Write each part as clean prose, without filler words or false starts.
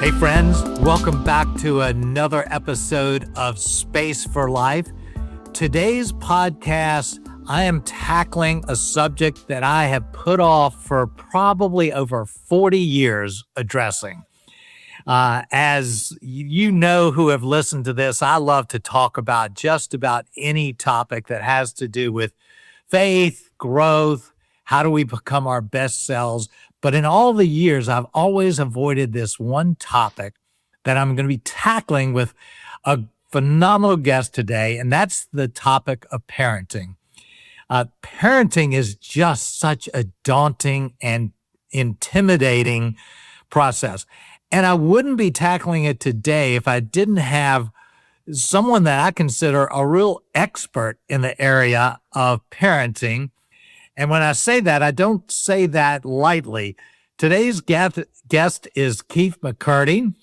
Hey friends, welcome back to another episode of Space for Life. Today's podcast, I am tackling a subject that I have put off for probably over 40 years addressing. As you know who have listened to this, I love to talk about just about any topic that has to do with faith, growth, how do we become our best selves. But in all the years, I've always avoided this one topic that I'm going to be tackling with a phenomenal guest today, and that's the topic of parenting. Parenting is just such a daunting and intimidating process. And I wouldn't be tackling it today if I didn't have someone that I consider a real expert in the area of parenting. And when I say that, I don't say that lightly. Today's guest is Keith McCurdy,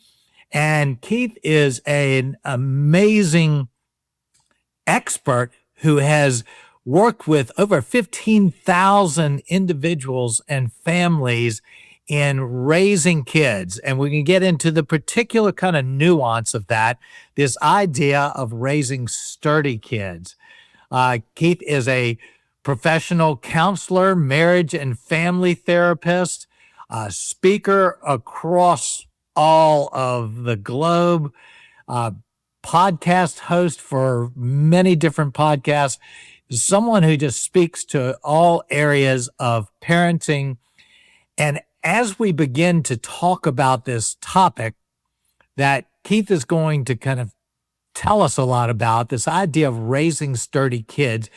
and Keith is an amazing expert who has worked with over 15,000 individuals and families in raising kids. And we can get into the particular kind of nuance of that, this idea of raising sturdy kids. Keith is a professional counselor, marriage and family therapist, speaker across all of the globe, podcast host for many different podcasts, someone who just speaks to all areas of parenting. And as we begin to talk about this topic that Keith is going to kind of tell us a lot about, this idea of raising sturdy kids,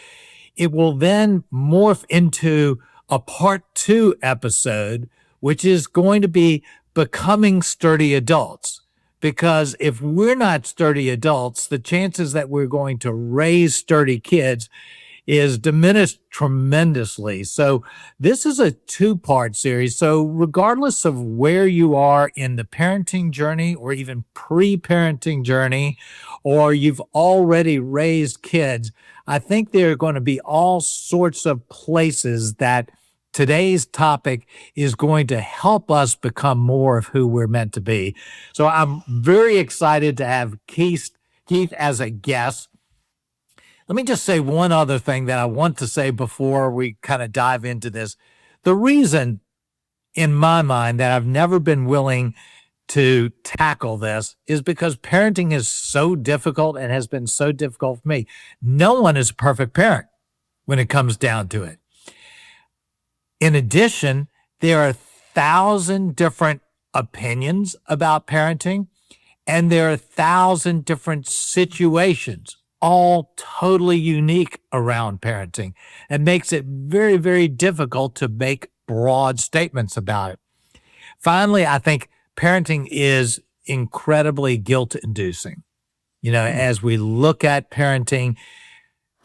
it will then morph into a part 2 episode, which is going to be becoming sturdy adults. Because if we're not sturdy adults, the chances that we're going to raise sturdy kids is diminished tremendously. So this is a 2-part series. So regardless of where you are in the parenting journey or even pre-parenting journey, or you've already raised kids, I think there are going to be all sorts of places that today's topic is going to help us become more of who we're meant to be. So I'm very excited to have Keith as a guest. Let me just say one other thing that I want to say before we kind of dive into this. The reason, in my mind, that I've never been willing to tackle this is because parenting is so difficult and has been so difficult for me. No one is a perfect parent when it comes down to it. In addition, there are 1,000 different opinions about parenting, and there are 1,000 different situations, all totally unique around parenting, and makes it very, very difficult to make broad statements about it. Finally, I think parenting is incredibly guilt-inducing. As we look at parenting,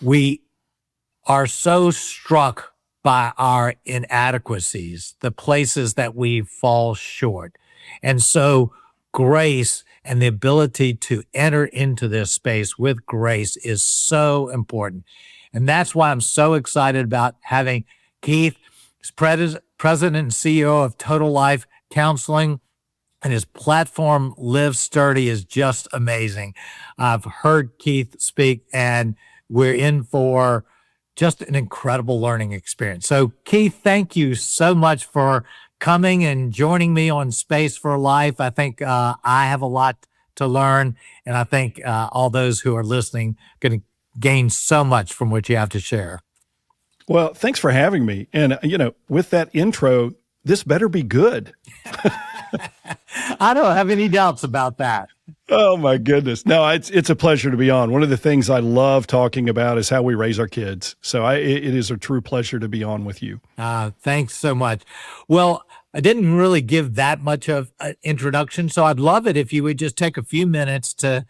we are so struck by our inadequacies, the places that we fall short. And so grace and the ability to enter into this space with grace is so important. And that's why I'm so excited about having Keith, president and CEO of Total Life Counseling, and his platform, Live Sturdy, is just amazing. I've heard Keith speak, and we're in for just an incredible learning experience. So, Keith, thank you so much for coming and joining me on Space for Life. I think I have a lot to learn, and I think all those who are listening are going to gain so much from what you have to share. Well, thanks for having me. And, with that intro, this better be good. I don't have any doubts about that. Oh, my goodness. No, it's a pleasure to be on. One of the things I love talking about is how we raise our kids. So it is a true pleasure to be on with you. Thanks so much. Well, I didn't really give that much of an introduction, so I'd love it if you would just take a few minutes to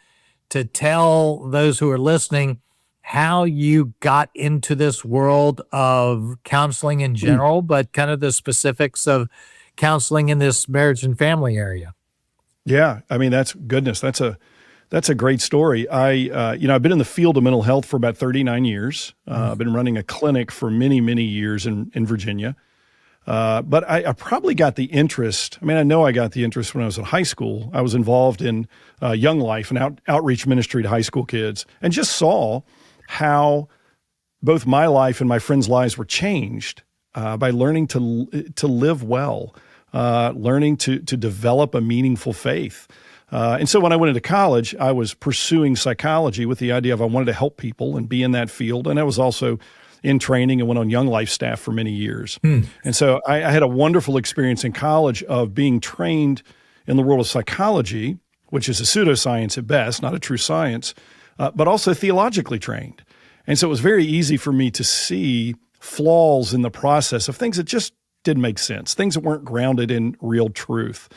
tell those who are listening how you got into this world of counseling in general, but kind of the specifics of counseling in this marriage and family area. Yeah, I mean, that's a great story. I've been in the field of mental health for about 39 years. I've been running a clinic for many, many years in Virginia. But I probably got the interest. I mean, I know I got the interest when I was in high school. I was involved in Young Life and outreach ministry to high school kids, and just saw how both my life and my friends' lives were changed by learning to live well, learning to develop a meaningful faith. And so when I went into college, I was pursuing psychology with the idea of I wanted to help people and be in that field. And I was also in training and went on Young Life staff for many years. And so I had a wonderful experience in college of being trained in the world of psychology, which is a pseudoscience at best, not a true science, but also theologically trained. And so it was very easy for me to see flaws in the process of things that just didn't make sense, things that weren't grounded in real truth.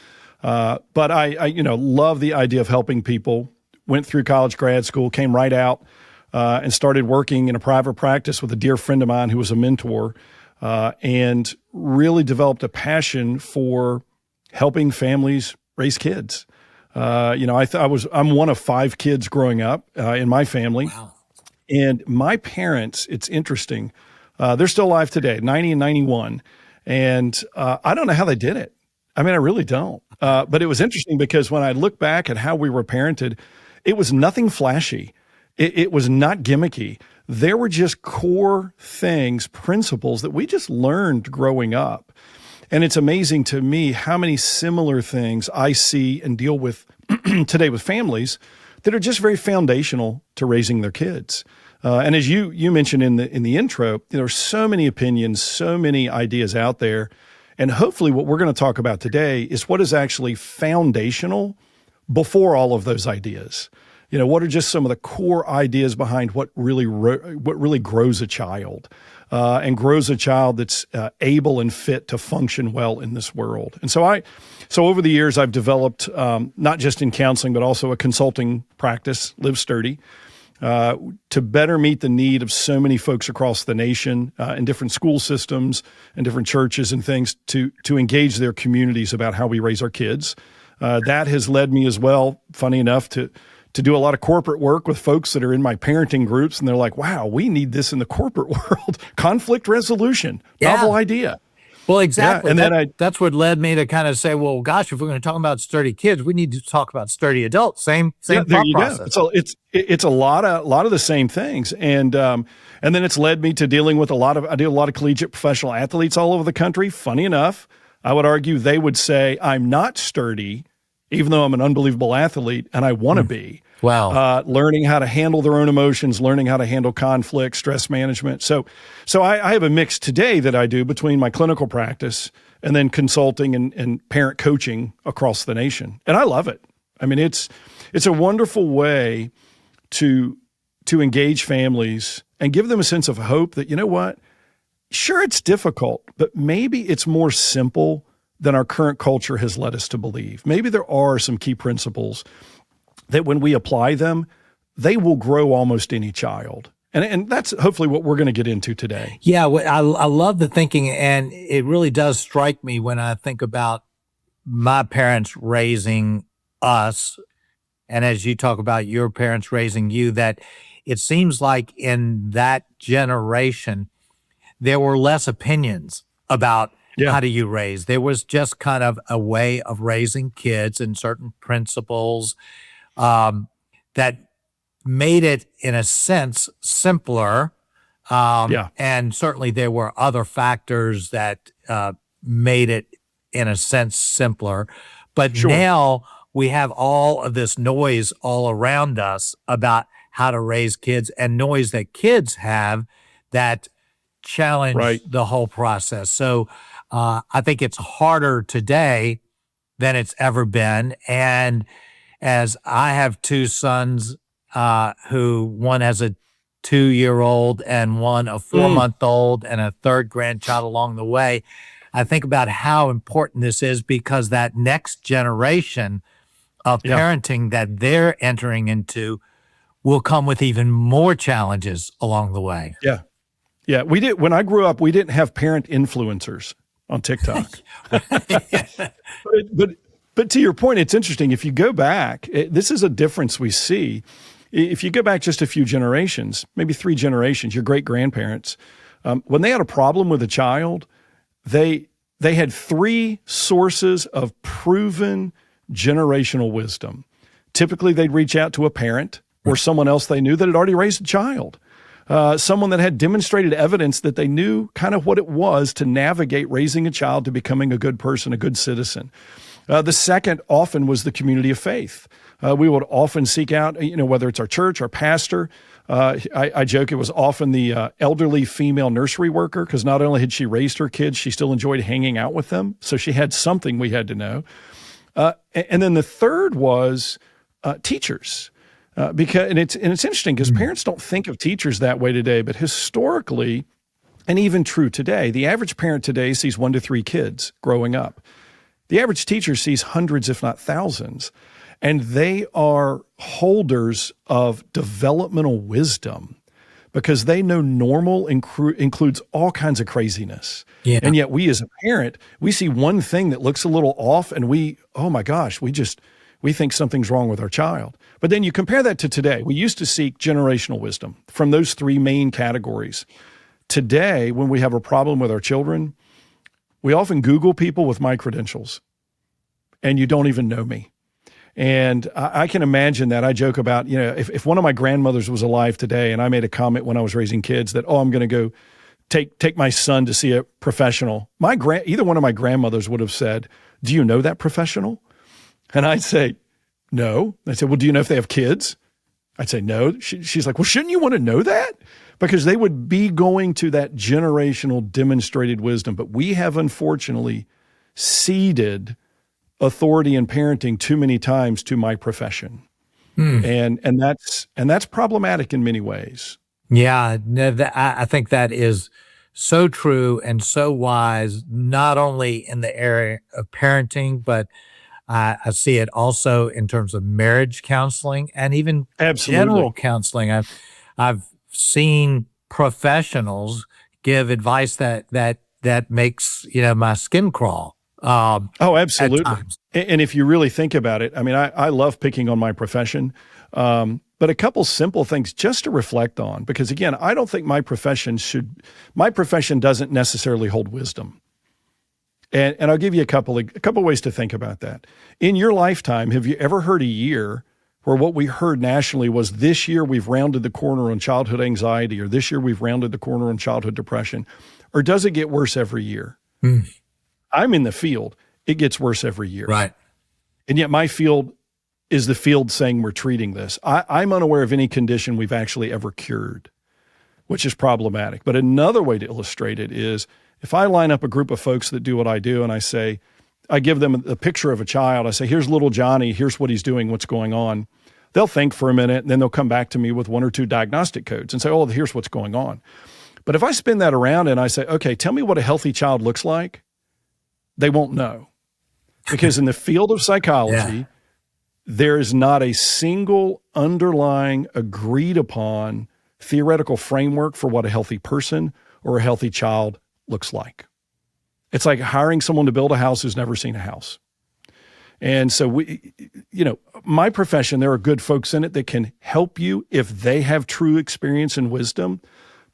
But I love the idea of helping people. Went through college, grad school, came right out and started working in a private practice with a dear friend of mine who was a mentor, and really developed a passion for helping families raise kids. I'm one of 5 kids growing up in my family. Wow. And my parents, it's interesting, they're still alive today, 90 and 91. And I don't know how they did it. I mean, I really don't. But it was interesting because when I look back at how we were parented, it was nothing flashy. It was not gimmicky. There were just core things, principles that we just learned growing up. And it's amazing to me how many similar things I see and deal with today with families that are just very foundational to raising their kids. And as you mentioned in the intro, there are so many opinions, so many ideas out there. And hopefully what we're going to talk about today is what is actually foundational before all of those ideas. What are just some of the core ideas behind what really grows a child, and grows a child that's able and fit to function well in this world. And so over the years, I've developed, not just in counseling, but also a consulting practice, Live Sturdy, to better meet the need of so many folks across the nation, in different school systems and different churches and things to engage their communities about how we raise our kids. That has led me as well, funny enough, to do a lot of corporate work with folks that are in my parenting groups. And they're like, wow, we need this in the corporate world. Conflict resolution, novel idea. Well, exactly. Yeah, and that's what led me to kind of say, well, gosh, if we're going to talk about sturdy kids, we need to talk about sturdy adults. Same there thought you process. Go. It's a lot of the same things. And then it's led me to dealing with I do a lot of collegiate professional athletes all over the country. Funny enough, I would argue they would say I'm not sturdy, even though I'm an unbelievable athlete and I want to be. Wow. Learning how to handle their own emotions, learning how to handle conflict, stress management. So I have a mix today that I do between my clinical practice and then consulting and parent coaching across the nation. And I love it. I mean, it's a wonderful way to engage families and give them a sense of hope that, you know what, sure, it's difficult, but maybe it's more simple than our current culture has led us to believe. Maybe there are some key principles that when we apply them, they will grow almost any child. And that's hopefully what we're going to get into today. Yeah, I love the thinking, and it really does strike me when I think about my parents raising us, and as you talk about your parents raising you, that it seems like in that generation, there were less opinions about how do you raise. There was just kind of a way of raising kids and certain principles that made it, in a sense, simpler. And certainly there were other factors that made it, in a sense, simpler. But now we have all of this noise all around us about how to raise kids, and noise that kids have that challenge the whole process. So I think it's harder today than it's ever been. And as I have 2 sons, who one has a 2-year-old and one a 4-month-old and a 3rd grandchild along the way, I think about how important this is, because that next generation of parenting that they're entering into will come with even more challenges along the way. Yeah. Yeah. When I grew up, we didn't have parent influencers on TikTok. But to your point, it's interesting. If you go back, this is a difference we see. If you go back just a few generations, maybe 3 generations, your great-grandparents, when they had a problem with a child, they they had three sources of proven generational wisdom. Typically, they'd reach out to a parent or someone else they knew that had already raised a child, someone that had demonstrated evidence that they knew kind of what it was to navigate raising a child to becoming a good person, a good citizen. The second often was the community of faith. We would often seek out, whether it's our church, our pastor. I joke it was often the elderly female nursery worker, because not only had she raised her kids, she still enjoyed hanging out with them. So she had something we had to know. And then the third was teachers. And it's interesting because parents don't think of teachers that way today, but historically, and even true today, the average parent today sees 1 to 3 kids growing up. The average teacher sees hundreds, if not thousands, and they are holders of developmental wisdom because they know normal includes all kinds of craziness. Yeah. And yet we as a parent, we see one thing that looks a little off and oh my gosh, we think something's wrong with our child. But then you compare that to today. We used to seek generational wisdom from those 3 main categories. Today, when we have a problem with our children, we often Google people with my credentials, and you don't even know me. And I can imagine that. I joke about, if one of my grandmothers was alive today and I made a comment when I was raising kids that, I'm going to go take my son to see a professional, either one of my grandmothers would have said, "Do you know that professional?" And I'd say, "No." I'd say, "Well, do you know if they have kids?" I'd say, "No." She's like, "Well, shouldn't you want to know that?" Because they would be going to that generational demonstrated wisdom. But we have unfortunately ceded authority in parenting too many times to my profession. And that's problematic in many ways. Yeah, I think that is so true and so wise, not only in the area of parenting, but I see it also in terms of marriage counseling and even general counseling. I've seen professionals give advice that makes my skin crawl. Absolutely. And if you really think about it, I mean, I love picking on my profession, but a couple simple things just to reflect on, because again, I don't think my profession doesn't necessarily hold wisdom. And I'll give you a couple ways to think about that. In your lifetime, have you ever heard a year where what we heard nationally was, this year we've rounded the corner on childhood anxiety, or this year we've rounded the corner on childhood depression? Or does it get worse every year? I'm in the field. It gets worse every year. Right. And yet my field is the field saying we're treating this. I'm unaware of any condition we've actually ever cured, which is problematic. But another way to illustrate it is, if I line up a group of folks that do what I do and I give them a picture of a child, I say, "Here's little Johnny, here's what he's doing, what's going on." They'll think for a minute, and then they'll come back to me with 1 or 2 diagnostic codes and say, "Oh, here's what's going on." But if I spin that around and I say, "Okay, tell me what a healthy child looks like," they won't know. Because in the field of psychology, there is not a single underlying agreed upon theoretical framework for what a healthy person or a healthy child looks like. It's like hiring someone to build a house who's never seen a house. And so my profession, there are good folks in it that can help you if they have true experience and wisdom,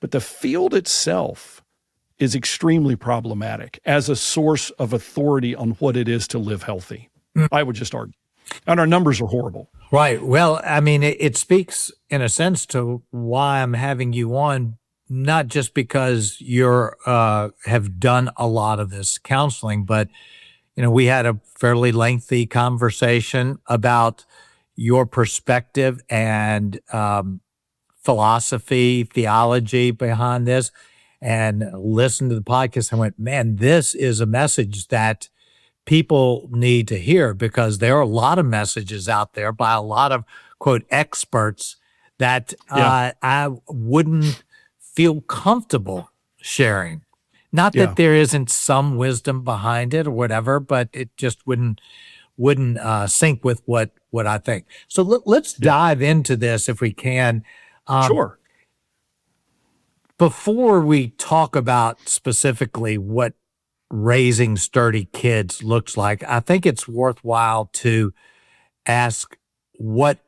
but the field itself is extremely problematic as a source of authority on what it is to live healthy. I would just argue. And our numbers are horrible. Right. Well, I mean, it speaks in a sense to why I'm having you on, not just because you're have done a lot of this counseling, but we had a fairly lengthy conversation about your perspective and philosophy, theology behind this, and listened to the podcast. I went, man, this is a message that people need to hear, because there are a lot of messages out there by a lot of, quote, experts that I wouldn't feel comfortable sharing. Not that there isn't some wisdom behind it or whatever, but it just wouldn't sync with what I think. So let's dive into this if we can. Sure. Before we talk about specifically what raising sturdy kids looks like, I think it's worthwhile to ask, what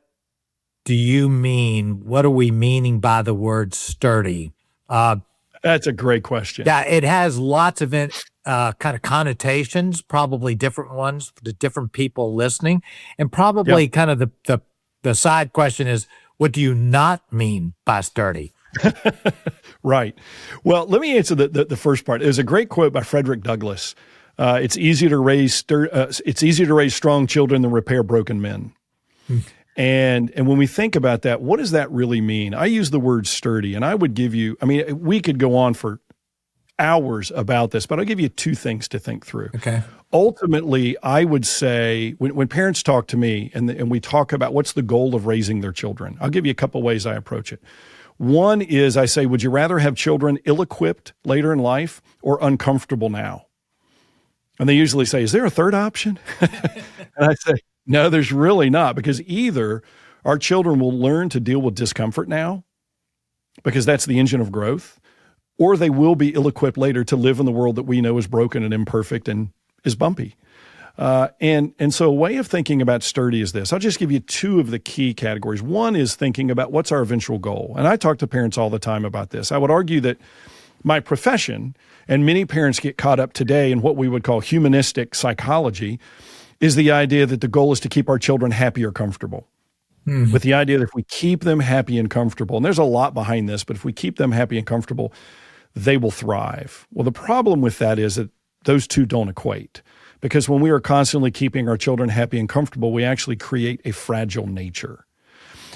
do you mean? What are we meaning by the word sturdy? That's a great question. Yeah, it has lots of kind of connotations, probably different ones to different people listening. And probably kind of the side question is, what do you not mean by sturdy? Right. Well, let me answer the first part. There's a great quote by Frederick Douglass. It's easier to raise strong children than repair broken men. And when we think about that, what does that really mean? I use the word sturdy, and I would give you, I mean, we could go on for hours about this, but I'll give you two things to think through. Okay. Ultimately, I would say when parents talk to me and we talk about what's the goal of raising their children, I'll give you a couple ways I approach it. One is I say, would you rather have children ill-equipped later in life or uncomfortable now? And they usually say, is there a third option? And I say, no, there's really not, because either our children will learn to deal with discomfort now, because that's the engine of growth, or they will be ill-equipped later to live in the world that we know is broken and imperfect and is bumpy. And so a way of thinking about sturdy is this. I'll just give you two of the key categories. One is thinking about what's our eventual goal. And I talk to parents all the time about this. I would argue that my profession, and many parents get caught up today in what we would call humanistic psychology, is the idea that the goal is to keep our children happy or comfortable. With the idea that if we keep them happy and comfortable, and there's a lot behind this, but if we keep them happy and comfortable, they will thrive. Well, the problem with that is that those two don't equate. Because when we are constantly keeping our children happy and comfortable, we actually create a fragile nature.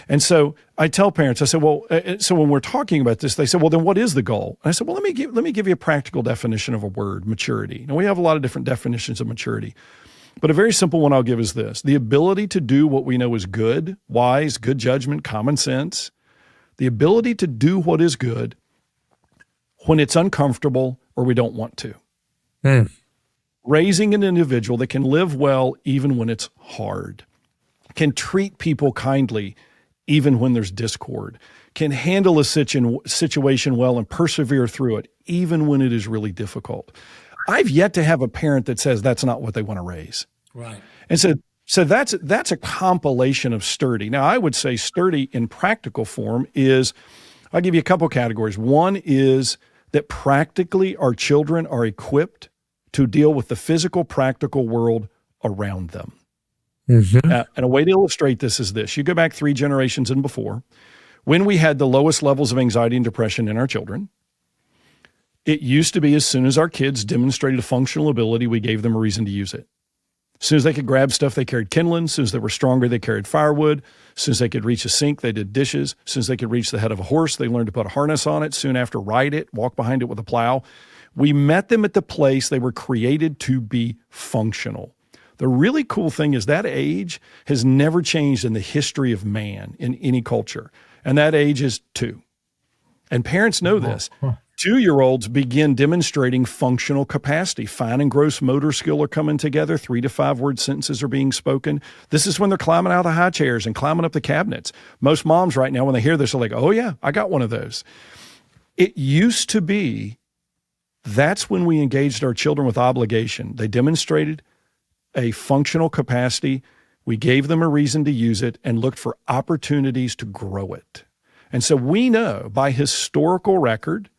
And so I tell parents, I say, well, so when we're talking about this, they say, well, then what is the goal? And I said, well, let me give you a practical definition of a word, maturity. Now, we have a lot of different definitions of maturity, but a very simple one I'll give is this: the ability to do what we know is good, wise, good judgment, common sense, the ability to do what is good when it's uncomfortable or we don't want to. Raising an individual that can live well even when it's hard, can treat people kindly even when there's discord, can handle a situation well and persevere through it even when it is really difficult. I've yet to have a parent that says that's not what they want to raise. Right. And so that's a compilation of sturdy. Now, I would say sturdy in practical form is, I'll give you a couple categories. One is that practically our children are equipped to deal with the physical, practical world around them. And a way to illustrate this is this. You go back 3 generations and before, when we had the lowest levels of anxiety and depression in our children, it used to be as soon as our kids demonstrated a functional ability, we gave them a reason to use it. As soon as they could grab stuff, they carried kindling. As soon as they were stronger, they carried firewood. As soon as they could reach a sink, they did dishes. As soon as they could reach the head of a horse, they learned to put a harness on it. Soon after, ride it, walk behind it with a plow. We met them at the place they were created to be functional. The really cool thing is that age has never changed in the history of man in any culture. And that age is 2. And parents know this. 2-year-olds begin demonstrating functional capacity. Fine and gross motor skill are coming together. 3 to 5 word sentences are being spoken. This is when they're climbing out of the high chairs and climbing up the cabinets. Most moms right now, when they hear this, are like, oh yeah, I got one of those. It used to be that's when we engaged our children with obligation. They demonstrated a functional capacity. We gave them a reason to use it and looked for opportunities to grow it. And so we know by historical record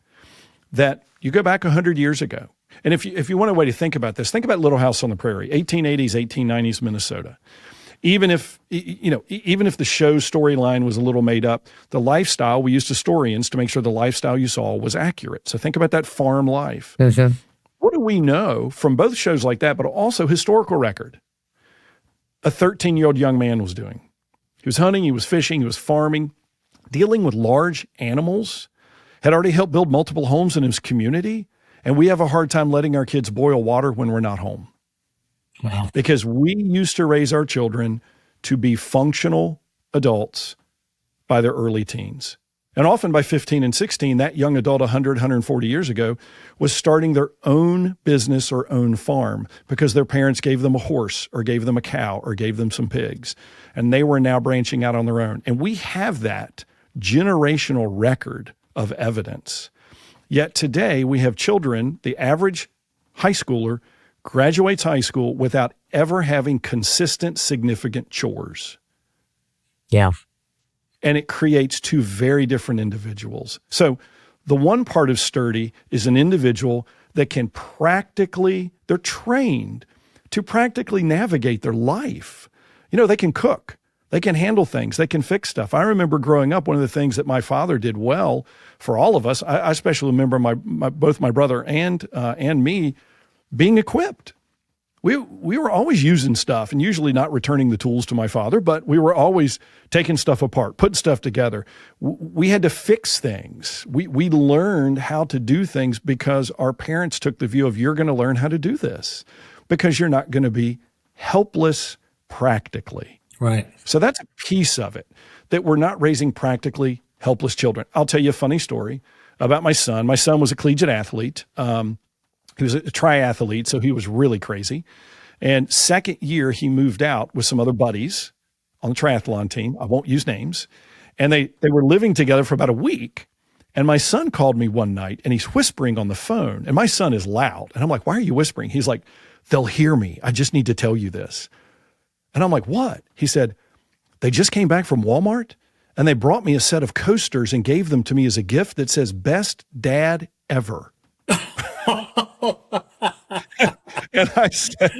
that you go back 100 years ago. And if you want a way to think about this, think about Little House on the Prairie, 1880s, 1890s Minnesota. Even if the show storyline was a little made up, the lifestyle, we used historians to make sure the lifestyle you saw was accurate. So think about that farm life. What do we know from both shows like that, but also historical record? A 13-year-old young man was doing. He was hunting, he was fishing, he was farming, dealing with large animals, had already helped build multiple homes in his community, and we have a hard time letting our kids boil water when we're not home. Wow. Because we used to raise our children to be functional adults by their early teens. And often by 15 and 16, that young adult 100, 140 years ago was starting their own business or own farm because their parents gave them a horse or gave them a cow or gave them some pigs. And they were now branching out on their own. And we have that generational record of evidence. Yet today we have children, the average high schooler graduates high school without ever having consistent, significant chores. Yeah. And it creates 2 very different individuals. So the one part of sturdy is an individual that can they're trained to practically navigate their life. They can cook. They can handle things. They can fix stuff. I remember growing up, one of the things that my father did well for all of us, I especially remember both my brother and me being equipped. We were always using stuff and usually not returning the tools to my father, but we were always taking stuff apart, putting stuff together. We had to fix things. We learned how to do things because our parents took the view of, you're going to learn how to do this because you're not going to be helpless practically. Right. So that's a piece of it, that we're not raising practically helpless children. I'll tell you a funny story about my son. My son was a collegiate athlete. He was a triathlete, so he was really crazy. And second year, he moved out with some other buddies on the triathlon team. I won't use names. And they were living together for about a week. And my son called me one night, and he's whispering on the phone. And my son is loud. And I'm like, why are you whispering? He's like, they'll hear me. I just need to tell you this. And I'm like, what? He said, they just came back from Walmart, and they brought me a set of coasters and gave them to me as a gift that says, best dad ever. And I said,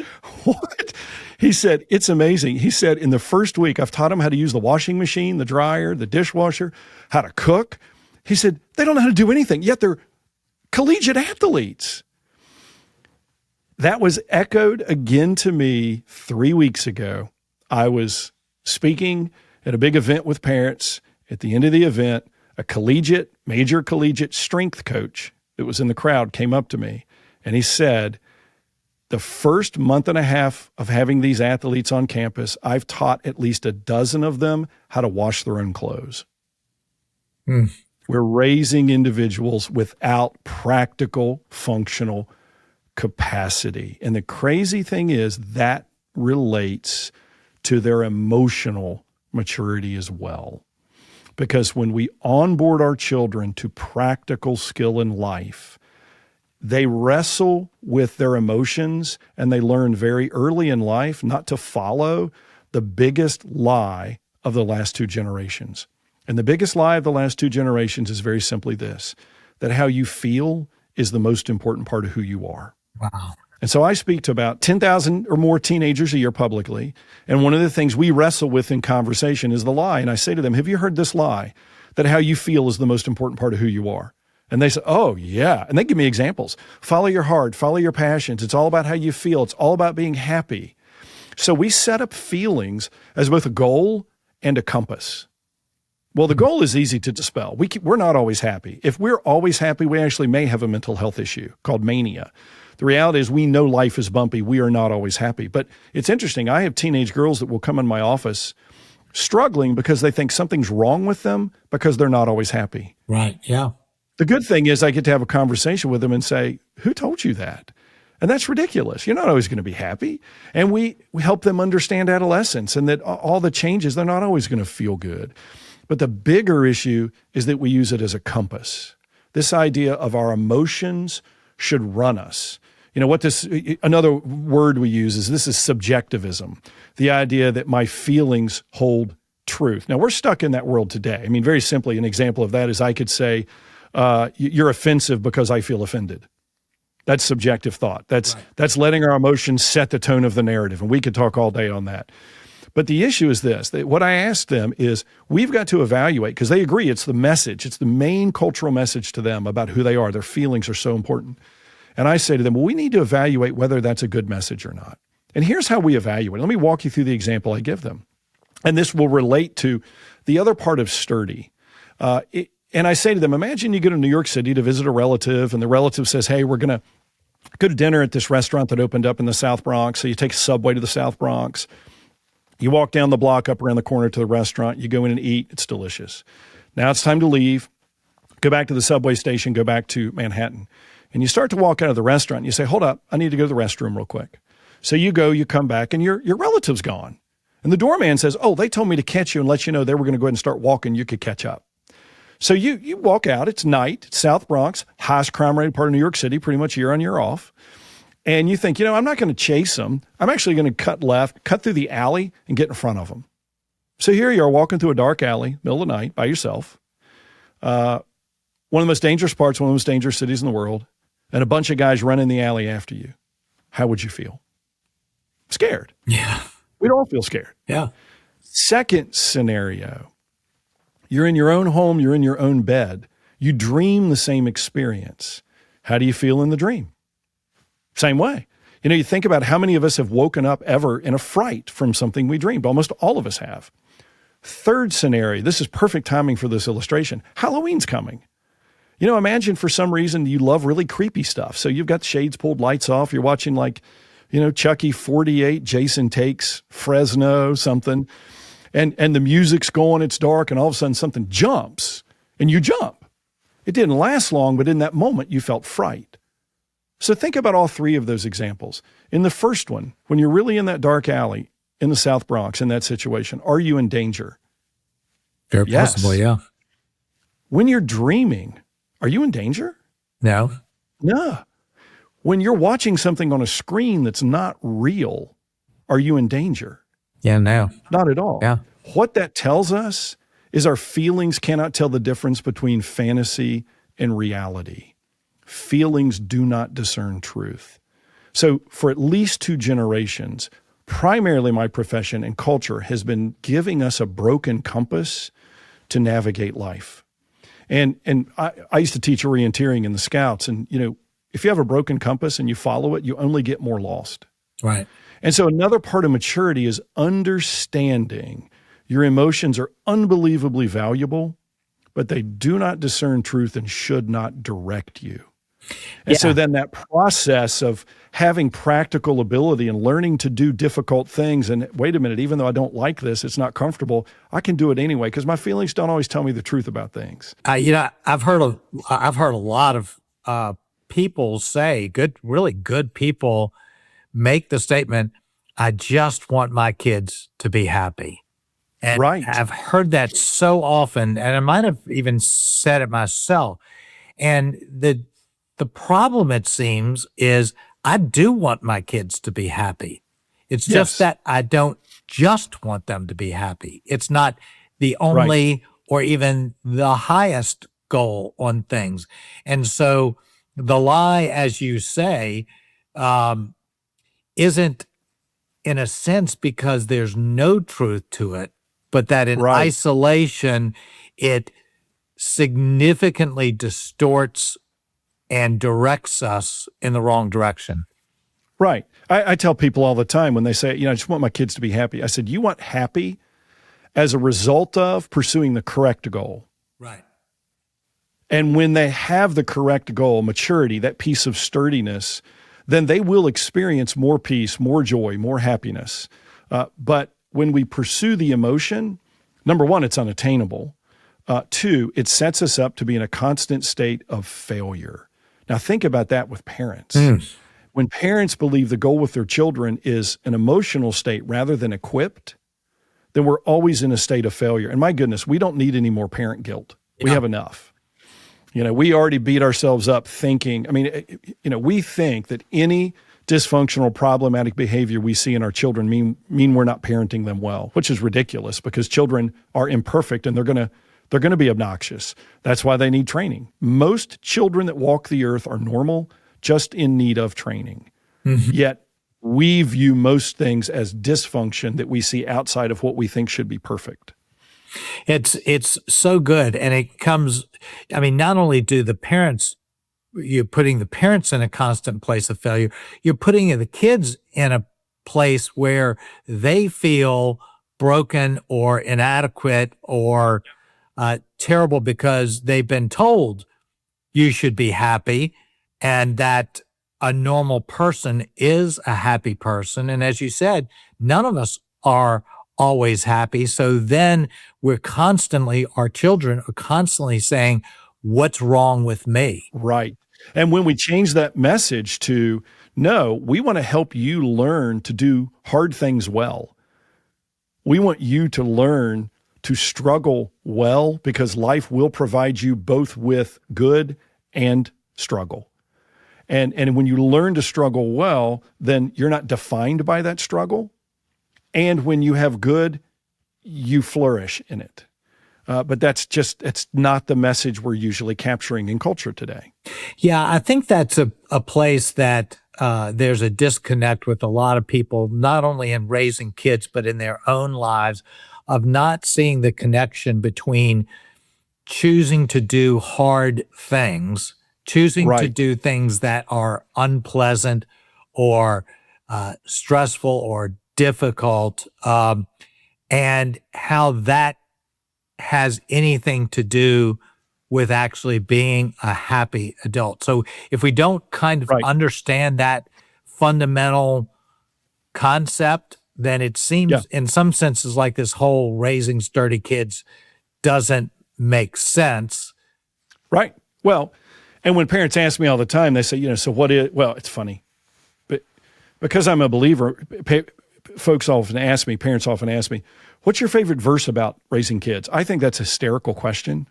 what? He said, it's amazing. He said, in the first week, I've taught him how to use the washing machine, the dryer, the dishwasher, how to cook. He said, they don't know how to do anything, yet they're collegiate athletes. That was echoed again to me 3 weeks ago. I was speaking at a big event with parents. At the end of the event, a major collegiate strength coach that was in the crowd came up to me, and he said, the first month and a half of having these athletes on campus, I've taught at least a dozen of them how to wash their own clothes. We're raising individuals without practical, functional capacity. And the crazy thing is that relates to their emotional maturity as well. Because when we onboard our children to practical skill in life, they wrestle with their emotions, and they learn very early in life not to follow the biggest lie of the last two generations. And the biggest lie of the last two generations is very simply this, that how you feel is the most important part of who you are. Wow. And so I speak to about 10,000 or more teenagers a year publicly. And one of the things we wrestle with in conversation is the lie. And I say to them, have you heard this lie, that how you feel is the most important part of who you are? And they say, oh, yeah. And they give me examples. Follow your heart, follow your passions. It's all about how you feel. It's all about being happy. So we set up feelings as both a goal and a compass. Well, the goal is easy to dispel. We're not always happy. If we're always happy, we actually may have a mental health issue called mania. The reality is we know life is bumpy. We are not always happy. But it's interesting. I have teenage girls that will come in my office struggling because they think something's wrong with them because they're not always happy. Right. Yeah. The good thing is I get to have a conversation with them and say, who told you that? And that's ridiculous. You're not always going to be happy. And we help them understand adolescence and that all the changes, they're not always going to feel good. But the bigger issue is that we use it as a compass. This idea of our emotions should run us. Another word we use is this is subjectivism. The idea that my feelings hold truth. Now we're stuck in that world today. I mean, very simply, an example of that is I could say, you're offensive because I feel offended. That's subjective thought. That's letting our emotions set the tone of the narrative. And we could talk all day on that. But the issue is this, that what I asked them is we've got to evaluate, because they agree it's the message, it's the main cultural message to them about who they are. Their feelings are so important. And I say to them, well, we need to evaluate whether that's a good message or not. And here's how we evaluate. Let me walk you through the example I give them. And this will relate to the other part of sturdy. And I say to them, imagine you go to New York City to visit a relative, and the relative says, hey, we're going to go to dinner at this restaurant that opened up in the South Bronx. So you take a subway to the South Bronx. You walk down the block, up around the corner to the restaurant. You go in and eat. It's delicious. Now it's time to leave. Go back to the subway station. Go back to Manhattan. And you start to walk out of the restaurant. And you say, hold up. I need to go to the restroom real quick. So you go, you come back, and your relative's gone. And the doorman says, oh, they told me to catch you and let you know they were going to go ahead and start walking. You could catch up. So you walk out. It's night. It's South Bronx, highest crime rate part of New York City, pretty much year on, year off. And you think, I'm not going to chase them. I'm actually going to cut left, cut through the alley, and get in front of them. So here you are walking through a dark alley, middle of the night, by yourself. One of the most dangerous parts, one of the most dangerous cities in the world. and a bunch of guys run in the alley after you, how would you feel? Scared. Yeah. We'd all feel scared. Yeah. Second scenario, you're in your own home, you're in your own bed, you dream the same experience. How do you feel in the dream? Same way. You know, you think about how many of us have woken up ever in a fright from something we dreamed. Almost all of us have. Third scenario, this is perfect timing for this illustration. Halloween's coming. You know, imagine for some reason you love really creepy stuff. So you've got the shades pulled, lights off. You're watching like, you know, Chucky 48, Jason Takes, Fresno, something. And the music's going, it's dark, and all of a sudden something jumps, and you jump. It didn't last long, but in that moment you felt fright. So think about all three of those examples. In the first one, when you're really in that dark alley in the South Bronx in that situation, are you in danger? Very possible, yeah. When you're dreaming, are you in danger? No. No. When you're watching something on a screen that's not real, are you in danger? Yeah, no. Not at all. Yeah. What that tells us is our feelings cannot tell the difference between fantasy and reality. Feelings do not discern truth. So for at least 2 generations, primarily my profession and culture has been giving us a broken compass to navigate life. And I used to teach orienteering in the Scouts, and you know, if you have a broken compass and you follow it, you only get more lost. Right. And so another part of maturity is understanding your emotions are unbelievably valuable, but they do not discern truth and should not direct you. And so then that process of having practical ability and learning to do difficult things, and wait a minute, even though I don't like this, it's not comfortable, I can do it anyway because my feelings don't always tell me the truth about things. You know, I've heard a lot of people say, really good people make the statement, I just want my kids to be happy. And Right. I've heard that so often, and I might have even said it myself. And the problem, it seems, is I do want my kids to be happy. It's just that I don't just want them to be happy. It's not the only or even the highest goal on things. And so the lie, as you say, isn't in a sense because there's no truth to it, but that in isolation, it significantly distorts and directs us in the wrong direction. Right. I tell people all the time when they say, you know, I just want my kids to be happy. I said, you want happy as a result of pursuing the correct goal. Right. And when they have the correct goal, maturity, that piece of sturdiness, then they will experience more peace, more joy, more happiness. But when we pursue the emotion, number one, it's unattainable. 2, it sets us up to be in a constant state of failure. Now think about that with parents. When parents believe the goal with their children is an emotional state rather than equipped, then we're always in a state of failure. And my goodness, we don't need any more parent guilt. We have enough. You know, we already beat ourselves up thinking, I mean, you know, we think that any dysfunctional, problematic behavior we see in our children mean we're not parenting them well, which is ridiculous because children are imperfect and they're going to be obnoxious. That's why they need training. Most children that walk the earth are normal, just in need of training. Yet we view most things as dysfunction that we see outside of what we think should be perfect. It's so good. And it comes, I mean, not only do the parents, you're putting the parents in a constant place of failure, you're putting the kids in a place where they feel broken or inadequate or terrible because they've been told you should be happy and that a normal person is a happy person. And as you said, none of us are always happy. So then our children are constantly saying, what's wrong with me? Right. And when we change that message to, no, we want to help you learn to do hard things well. We want you to learn to struggle well because life will provide you both with good and struggle. And when you learn to struggle well, then you're not defined by that struggle. And when you have good, you flourish in it. But it's not the message we're usually capturing in culture today. Yeah, I think that's a place that there's a disconnect with a lot of people, not only in raising kids, but in their own lives, of not seeing the connection between choosing to do hard things, choosing to Right. do things that are unpleasant or stressful or difficult, and how that has anything to do with actually being a happy adult. So if we don't kind of Right. understand that fundamental concept, then it Yeah. seems in some senses like this whole raising sturdy kids doesn't make sense. Right. Well, and when parents ask me all the time, they say, so what is, well, it's funny, but because I'm a believer, parents often ask me, what's your favorite verse about raising kids? I think that's a hysterical question.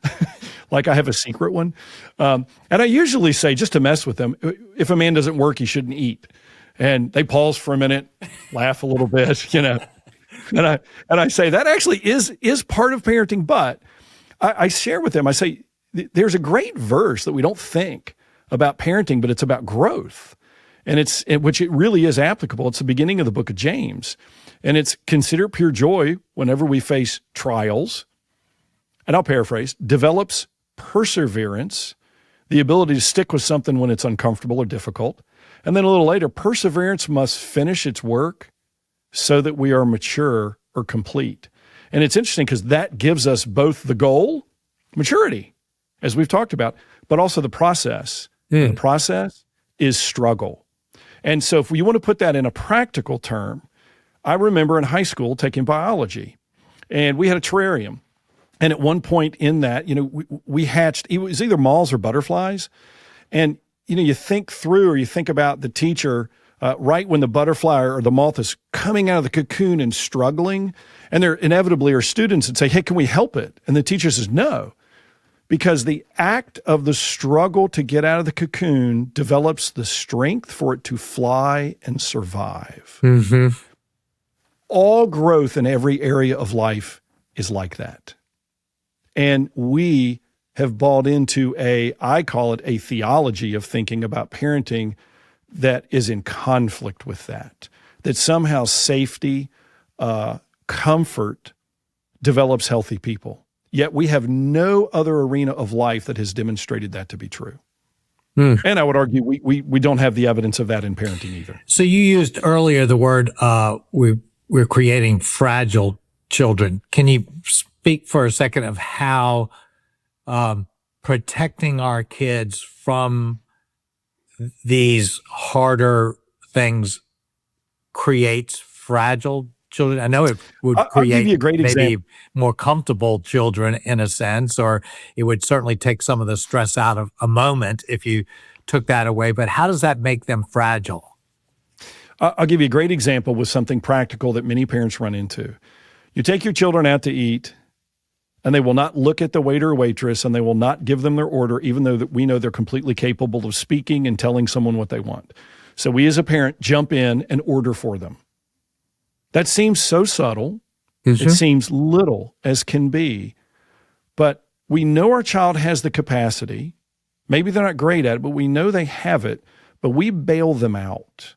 Like I have a secret one. And I usually say, just to mess with them, if a man doesn't work, he shouldn't eat. And they pause for a minute, laugh a little bit, and I say that actually is part of parenting. But I share with them, I say, there's a great verse that we don't think about parenting, but it's about growth. And which it really is applicable. It's the beginning of the book of James. And it's consider pure joy whenever we face trials. And I'll paraphrase, develops perseverance, the ability to stick with something when it's uncomfortable or difficult. And then a little later, perseverance must finish its work so that we are mature or complete. And it's interesting because that gives us both the goal, maturity, as we've talked about, but also the process. The process is struggle. And so if you want to put that in a practical term, I remember in high school taking biology, and we had a terrarium. And at one point in that, we hatched, it was either moths or butterflies. And, you think through, or you think about the teacher right when the butterfly or the moth is coming out of the cocoon and struggling. And there inevitably are students that say, hey, can we help it? And the teacher says, no, because the act of the struggle to get out of the cocoon develops the strength for it to fly and survive. Mm-hmm. All growth in every area of life is like that. And we have bought into I call it a theology of thinking about parenting that is in conflict with that somehow safety, comfort develops healthy people. Yet we have no other arena of life that has demonstrated that to be true. And I would argue we don't have the evidence of that in parenting either. So you used earlier the word, we're creating fragile children. Can you speak for a second of how protecting our kids from these harder things creates fragile children? I know it would create I'll give you a great maybe example. more comfortable children in a sense, or it would certainly take some of the stress out of a moment if you took that away. But how does that make them fragile? I'll give you a great example with something practical that many parents run into. You take your children out to eat, and they will not look at the waiter or waitress, and they will not give them their order, even though that we know they're completely capable of speaking and telling someone what they want. So we as a parent jump in and order for them. That seems so subtle. Mm-hmm. It seems little as can be, but we know our child has the capacity. Maybe they're not great at it, but we know they have it, but we bail them out.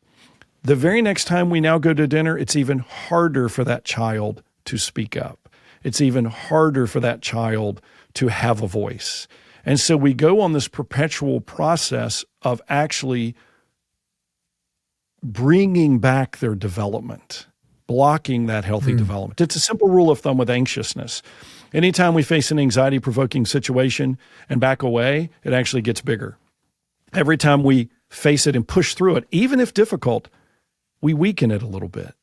The very next time we now go to dinner, it's even harder for that child to speak up. It's even harder for that child to have a voice. And so we go on this perpetual process of actually bringing back their development, blocking that healthy development. It's a simple rule of thumb with anxiousness. Anytime we face an anxiety-provoking situation and back away, it actually gets bigger. Every time we face it and push through it, even if difficult, we weaken it a little bit.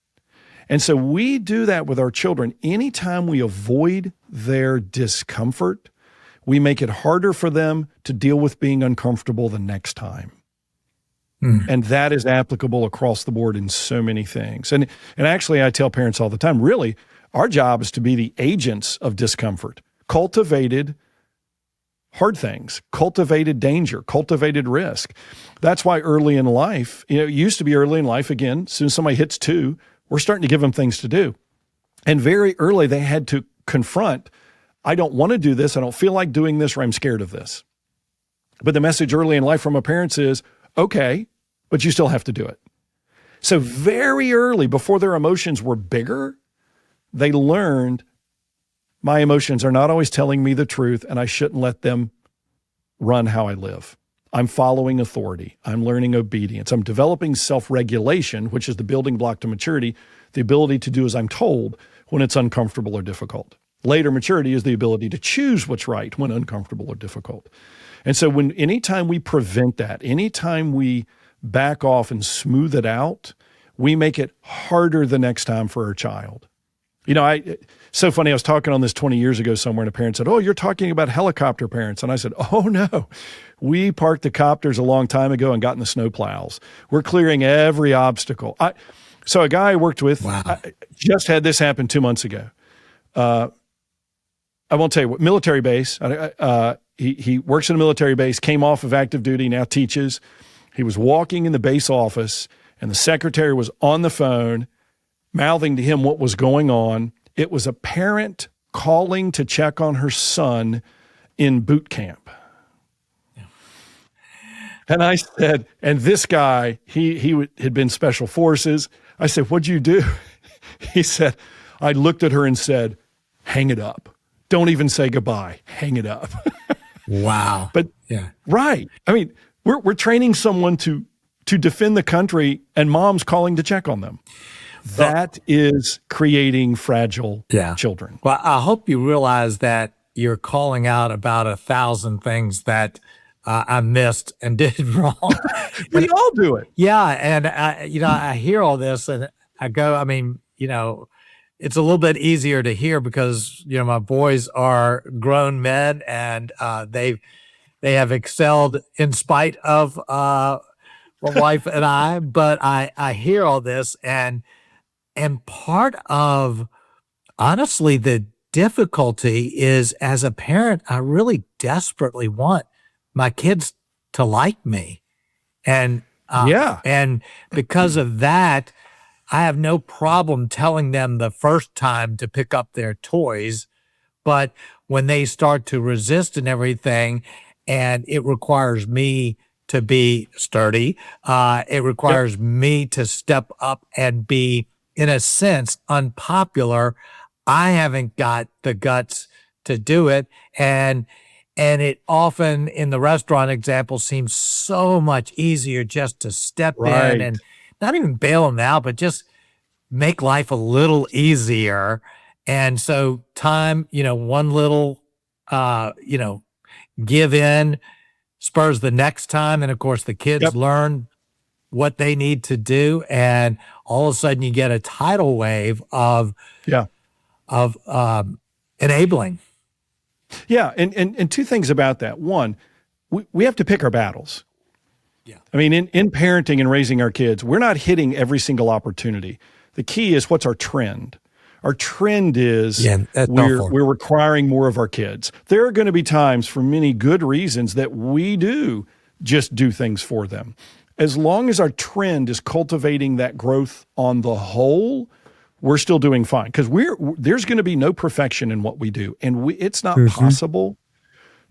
And so we do that with our children. Anytime we avoid their discomfort, we make it harder for them to deal with being uncomfortable the next time. And that is applicable across the board in so many things. And actually, I tell parents all the time, really, our job is to be the agents of discomfort, cultivated hard things, cultivated danger, cultivated risk. That's why early in life, it used to be early in life, again, as soon as somebody hits 2, we're starting to give them things to do. And very early, they had to confront, I don't want to do this. I don't feel like doing this, or I'm scared of this. But the message early in life from our parents is, okay, but you still have to do it. So very early, before their emotions were bigger, they learned my emotions are not always telling me the truth, and I shouldn't let them run how I live. I'm following authority. I'm learning obedience. I'm developing self-regulation, which is the building block to maturity, the ability to do as I'm told when it's uncomfortable or difficult. Later maturity is the ability to choose what's right when uncomfortable or difficult. And so anytime we prevent that, anytime we back off and smooth it out, we make it harder the next time for our child. So funny, I was talking on this 20 years ago somewhere, and a parent said, "Oh, you're talking about helicopter parents." And I said, "Oh, no. We parked the copters a long time ago and got in the snow plows. We're clearing every obstacle." So a guy I worked with just had this happen 2 months ago. I won't tell you what, military base. He works in a military base, came off of active duty, now teaches. He was walking in the base office, and the secretary was on the phone, mouthing to him what was going on. It was a parent calling to check on her son in boot camp. Yeah. And I said, and this guy, he had been special forces. I said, "What'd you do?" He said, "I looked at her and said, hang it up. Don't even say goodbye. Hang it up." Wow. But yeah, right. I mean, we're training someone to defend the country, and mom's calling to check on them. That is creating fragile children. Well, I hope you realize that you're calling out about 1,000 things that I missed and did wrong. We all do it. Yeah. And I hear all this and I go, it's a little bit easier to hear because, my boys are grown men and they have excelled in spite of my wife and I, but I hear all this and part of, honestly, the difficulty is as a parent, I really desperately want my kids to like me. And because of that, I have no problem telling them the first time to pick up their toys. But when they start to resist and everything, and it requires me to be sturdy, it requires me to step up and be, in a sense, unpopular, I haven't got the guts to do it. And it often, in the restaurant example, seems so much easier just to step in and not even bail them out, but just make life a little easier. And so time, one little, give in spurs the next time. And of course, the kids learn what they need to do, and all of a sudden you get a tidal wave of enabling. Yeah, and two things about that. One, we have to pick our battles. Yeah, I mean, in parenting and raising our kids, we're not hitting every single opportunity. The key is, what's our trend? Our trend is we're requiring more of our kids. There are going to be times, for many good reasons, that we do just do things for them. As long as our trend is cultivating that growth on the whole, we're still doing fine, because there's going to be no perfection in what we do. And it's not possible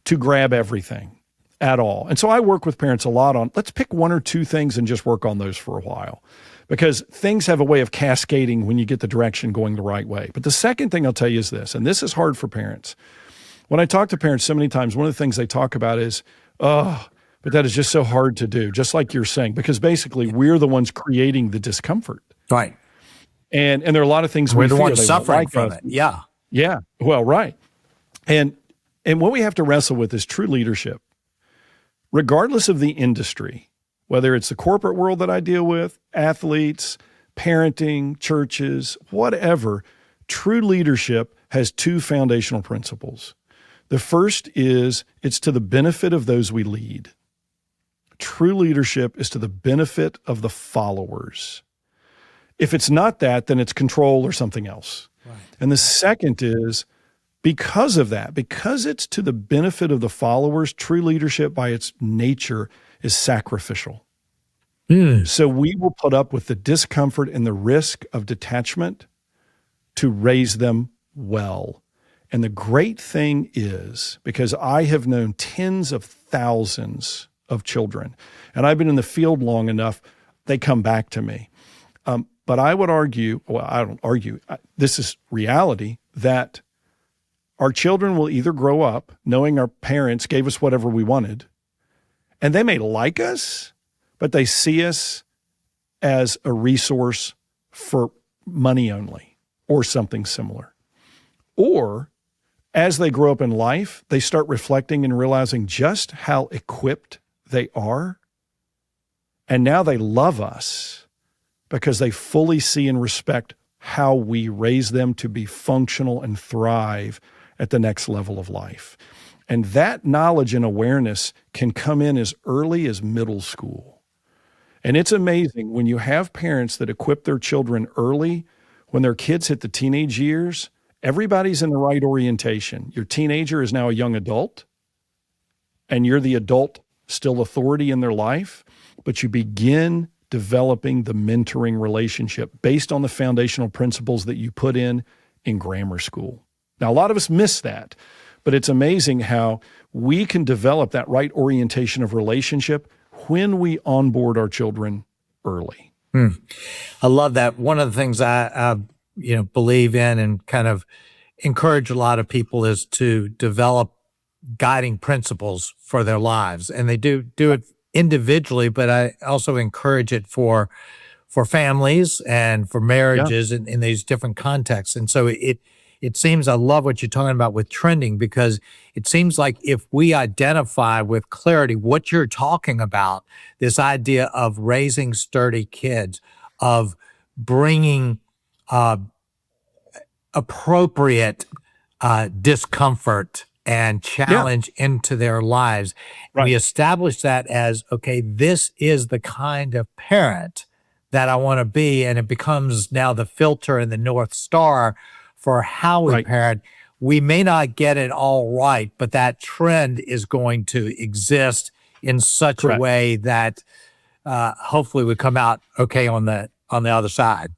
to grab everything at all. And so I work with parents a lot on, let's pick one or two things and just work on those for a while, because things have a way of cascading when you get the direction going the right way. But the second thing I'll tell you is this, and this is hard for parents. When I talk to parents so many times, one of the things they talk about is, but that is just so hard to do, just like you're saying, because basically we're the ones creating the discomfort. Right. And there are a lot of things we're the ones suffering from it. Yeah. Yeah. Well, right. And what we have to wrestle with is true leadership. Regardless of the industry, whether it's the corporate world that I deal with, athletes, parenting, churches, whatever, true leadership has two foundational principles. The first is it's to the benefit of those we lead. True leadership is to the benefit of the followers. If it's not that, then it's control or something else. Right. And the second is, because of that, because it's to the benefit of the followers, true leadership by its nature is sacrificial. So we will put up with the discomfort and the risk of detachment to raise them well. And the great thing is, because I have known tens of thousands of children, and I've been in the field long enough, they come back to me. But I would argue, well, I don't argue, this is reality, that our children will either grow up knowing our parents gave us whatever we wanted, and they may like us, but they see us as a resource for money only or something similar. Or as they grow up in life, they start reflecting and realizing just how equipped they are. And now they love us because they fully see and respect how we raise them to be functional and thrive at the next level of life. And that knowledge and awareness can come in as early as middle school. And it's amazing when you have parents that equip their children early, when their kids hit the teenage years, everybody's in the right orientation. Your teenager is now a young adult, and you're the adult still authority in their life, but you begin developing the mentoring relationship based on the foundational principles that you put in grammar school. Now, a lot of us miss that, but it's amazing how we can develop that right orientation of relationship when we onboard our children early. I love that. One of the things I believe in and kind of encourage a lot of people is to develop guiding principles for their lives. And they do it individually, but I also encourage it for families and for marriages in these different contexts. And so it seems, I love what you're talking about with trending, because it seems like if we identify with clarity what you're talking about, this idea of raising sturdy kids, of bringing appropriate discomfort and challenge into their lives. Right. We establish that as, okay, this is the kind of parent that I want to be, and it becomes now the filter and the North Star for how we parent. We may not get it all right, but that trend is going to exist in such a way that hopefully we come out okay on the other side.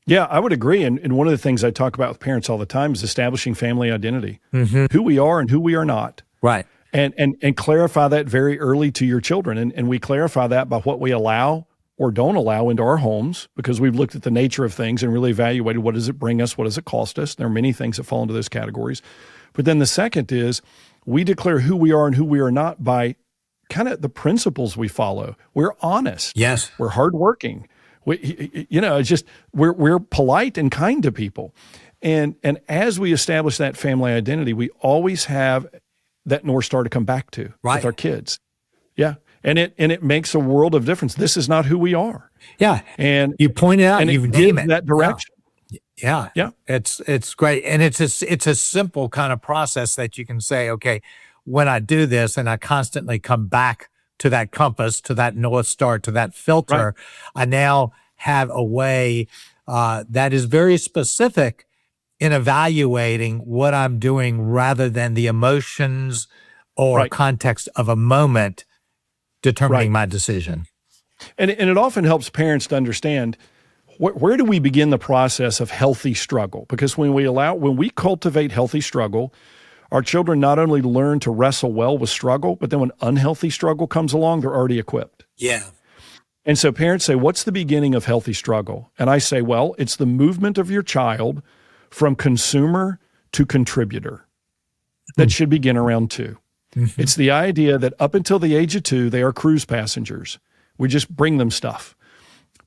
Yeah, I would agree. And one of the things I talk about with parents all the time is establishing family identity, who we are and who we are not. Right. And clarify that very early to your children. And we clarify that by what we allow or don't allow into our homes, because we've looked at the nature of things and really evaluated what does it bring us, what does it cost us. There are many things that fall into those categories. But then the second is we declare who we are and who we are not by kind of the principles we follow. We're honest. Yes. We're hardworking. It's just we're polite and kind to people. And as we establish that family identity, we always have that North Star to come back to with our kids. Yeah. And it makes a world of difference. This is not who we are. Yeah. And you point it out and you name it. That direction. Yeah. Yeah. It's great. And it's a simple kind of process that you can say, okay, when I do this and I constantly come back to that compass, to that North Star, to that filter, I now have a way that is very specific in evaluating what I'm doing rather than the emotions or context of a moment determining my decision. And it often helps parents to understand where do we begin the process of healthy struggle? Because when we cultivate healthy struggle, our children not only learn to wrestle well with struggle, but then when unhealthy struggle comes along, they're already equipped. Yeah. And so parents say, what's the beginning of healthy struggle? And I say, well, it's the movement of your child from consumer to contributor. That should begin around 2. It's the idea that up until the age of 2, they are cruise passengers. We just bring them stuff.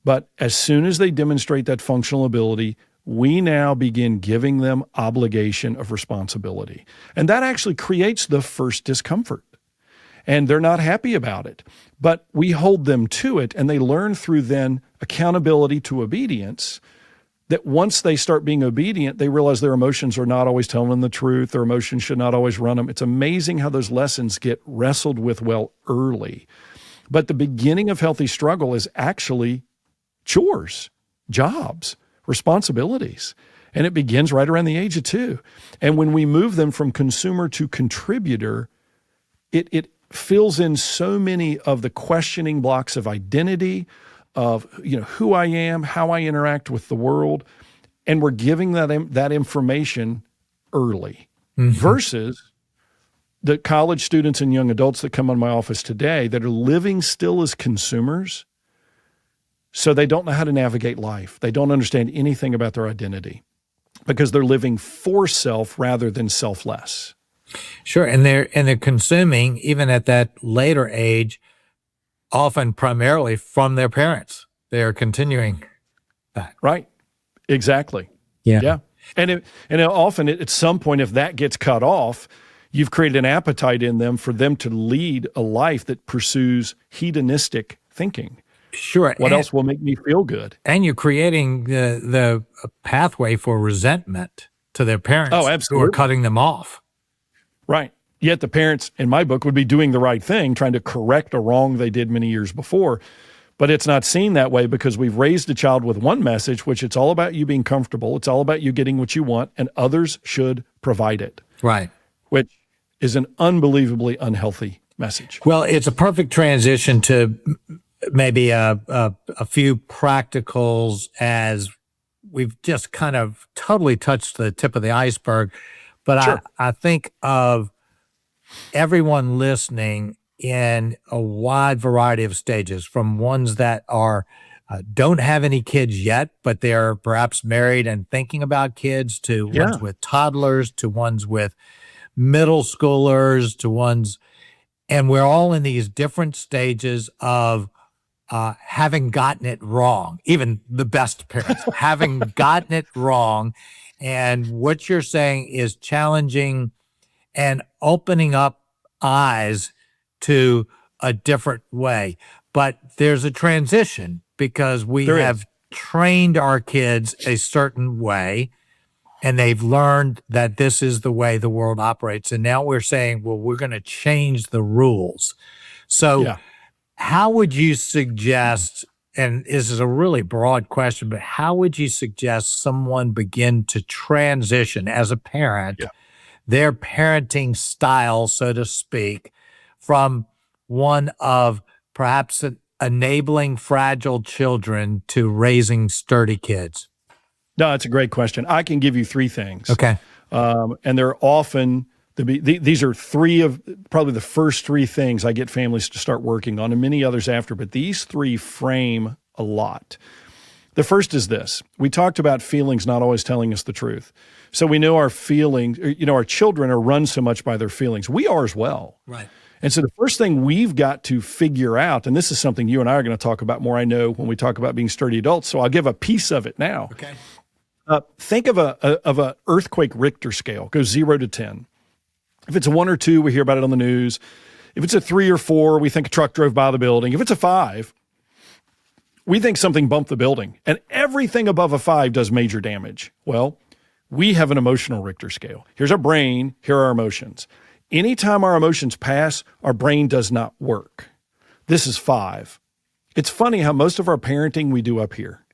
But as soon as they demonstrate that functional ability, we now begin giving them obligation of responsibility. And that actually creates the first discomfort. And they're not happy about it. But we hold them to it, and they learn through then accountability to obedience, that once they start being obedient, they realize their emotions are not always telling them the truth. Their emotions should not always run them. It's amazing how those lessons get wrestled with well early. But the beginning of healthy struggle is actually chores, jobs, responsibilities. And it begins right around the age of 2. And when we move them from consumer to contributor, it fills in so many of the questioning blocks of identity, of who I am, how I interact with the world, and we're giving that information early. versus the college students and young adults that come in my office today that are living still as consumers. So they don't know how to navigate life. They don't understand anything about their identity because they're living for self rather than selfless. Sure. And they're consuming, even at that later age, often primarily from their parents. They are continuing that. Right. Exactly. Yeah. And often at some point, if that gets cut off, you've created an appetite in them for them to lead a life that pursues hedonistic thinking. Sure. What else will make me feel good? And you're creating the pathway for resentment to their parents. Oh, absolutely. Who are cutting them off. Right. Yet the parents, in my book, would be doing the right thing, trying to correct a wrong they did many years before. But it's not seen that way because we've raised a child with one message, which it's all about you being comfortable. It's all about you getting what you want, and others should provide it. Right. Which is an unbelievably unhealthy message. Well, it's a perfect transition to maybe a few practicals, as we've just kind of totally touched the tip of the iceberg. But Sure. I think of everyone listening in a wide variety of stages, from ones that are don't have any kids yet, but they're perhaps married and thinking about kids, to ones with toddlers, to ones with middle schoolers, to ones, and we're all in these different stages of having gotten it wrong. Even the best parents having gotten it wrong. And what you're saying is challenging and opening up eyes to a different way. But there's a transition because we have trained our kids a certain way, and they've learned that this is the way the world operates. And now we're saying, well, we're going to change the rules. So how would you suggest, and this is a really broad question, but how would you suggest someone begin to transition as a parent, their parenting style, so to speak, from one of perhaps enabling fragile children to raising sturdy kids? No, that's a great question. I can give you three things. Okay. And they're often, these are three of probably the first three things I get families to start working on, and many others after, but these three frame a lot. The first is this. We talked about feelings not always telling us the truth. So we know our feelings, our children are run so much by their feelings. We are as well. Right. And so the first thing we've got to figure out, and this is something you and I are going to talk about more, I know, when we talk about being sturdy adults, so I'll give a piece of it now. Okay. Think of a earthquake Richter scale. Go 0 to 10. If it's a 1 or 2, we hear about it on the news. If it's a 3 or 4, we think a truck drove by the building. If it's a 5, we think something bumped the building. And everything above a 5 does major damage. Well, we have an emotional Richter scale. Here's our brain. Here are our emotions. Anytime our emotions pass, our brain does not work. This is 5. It's funny how most of our parenting we do up here.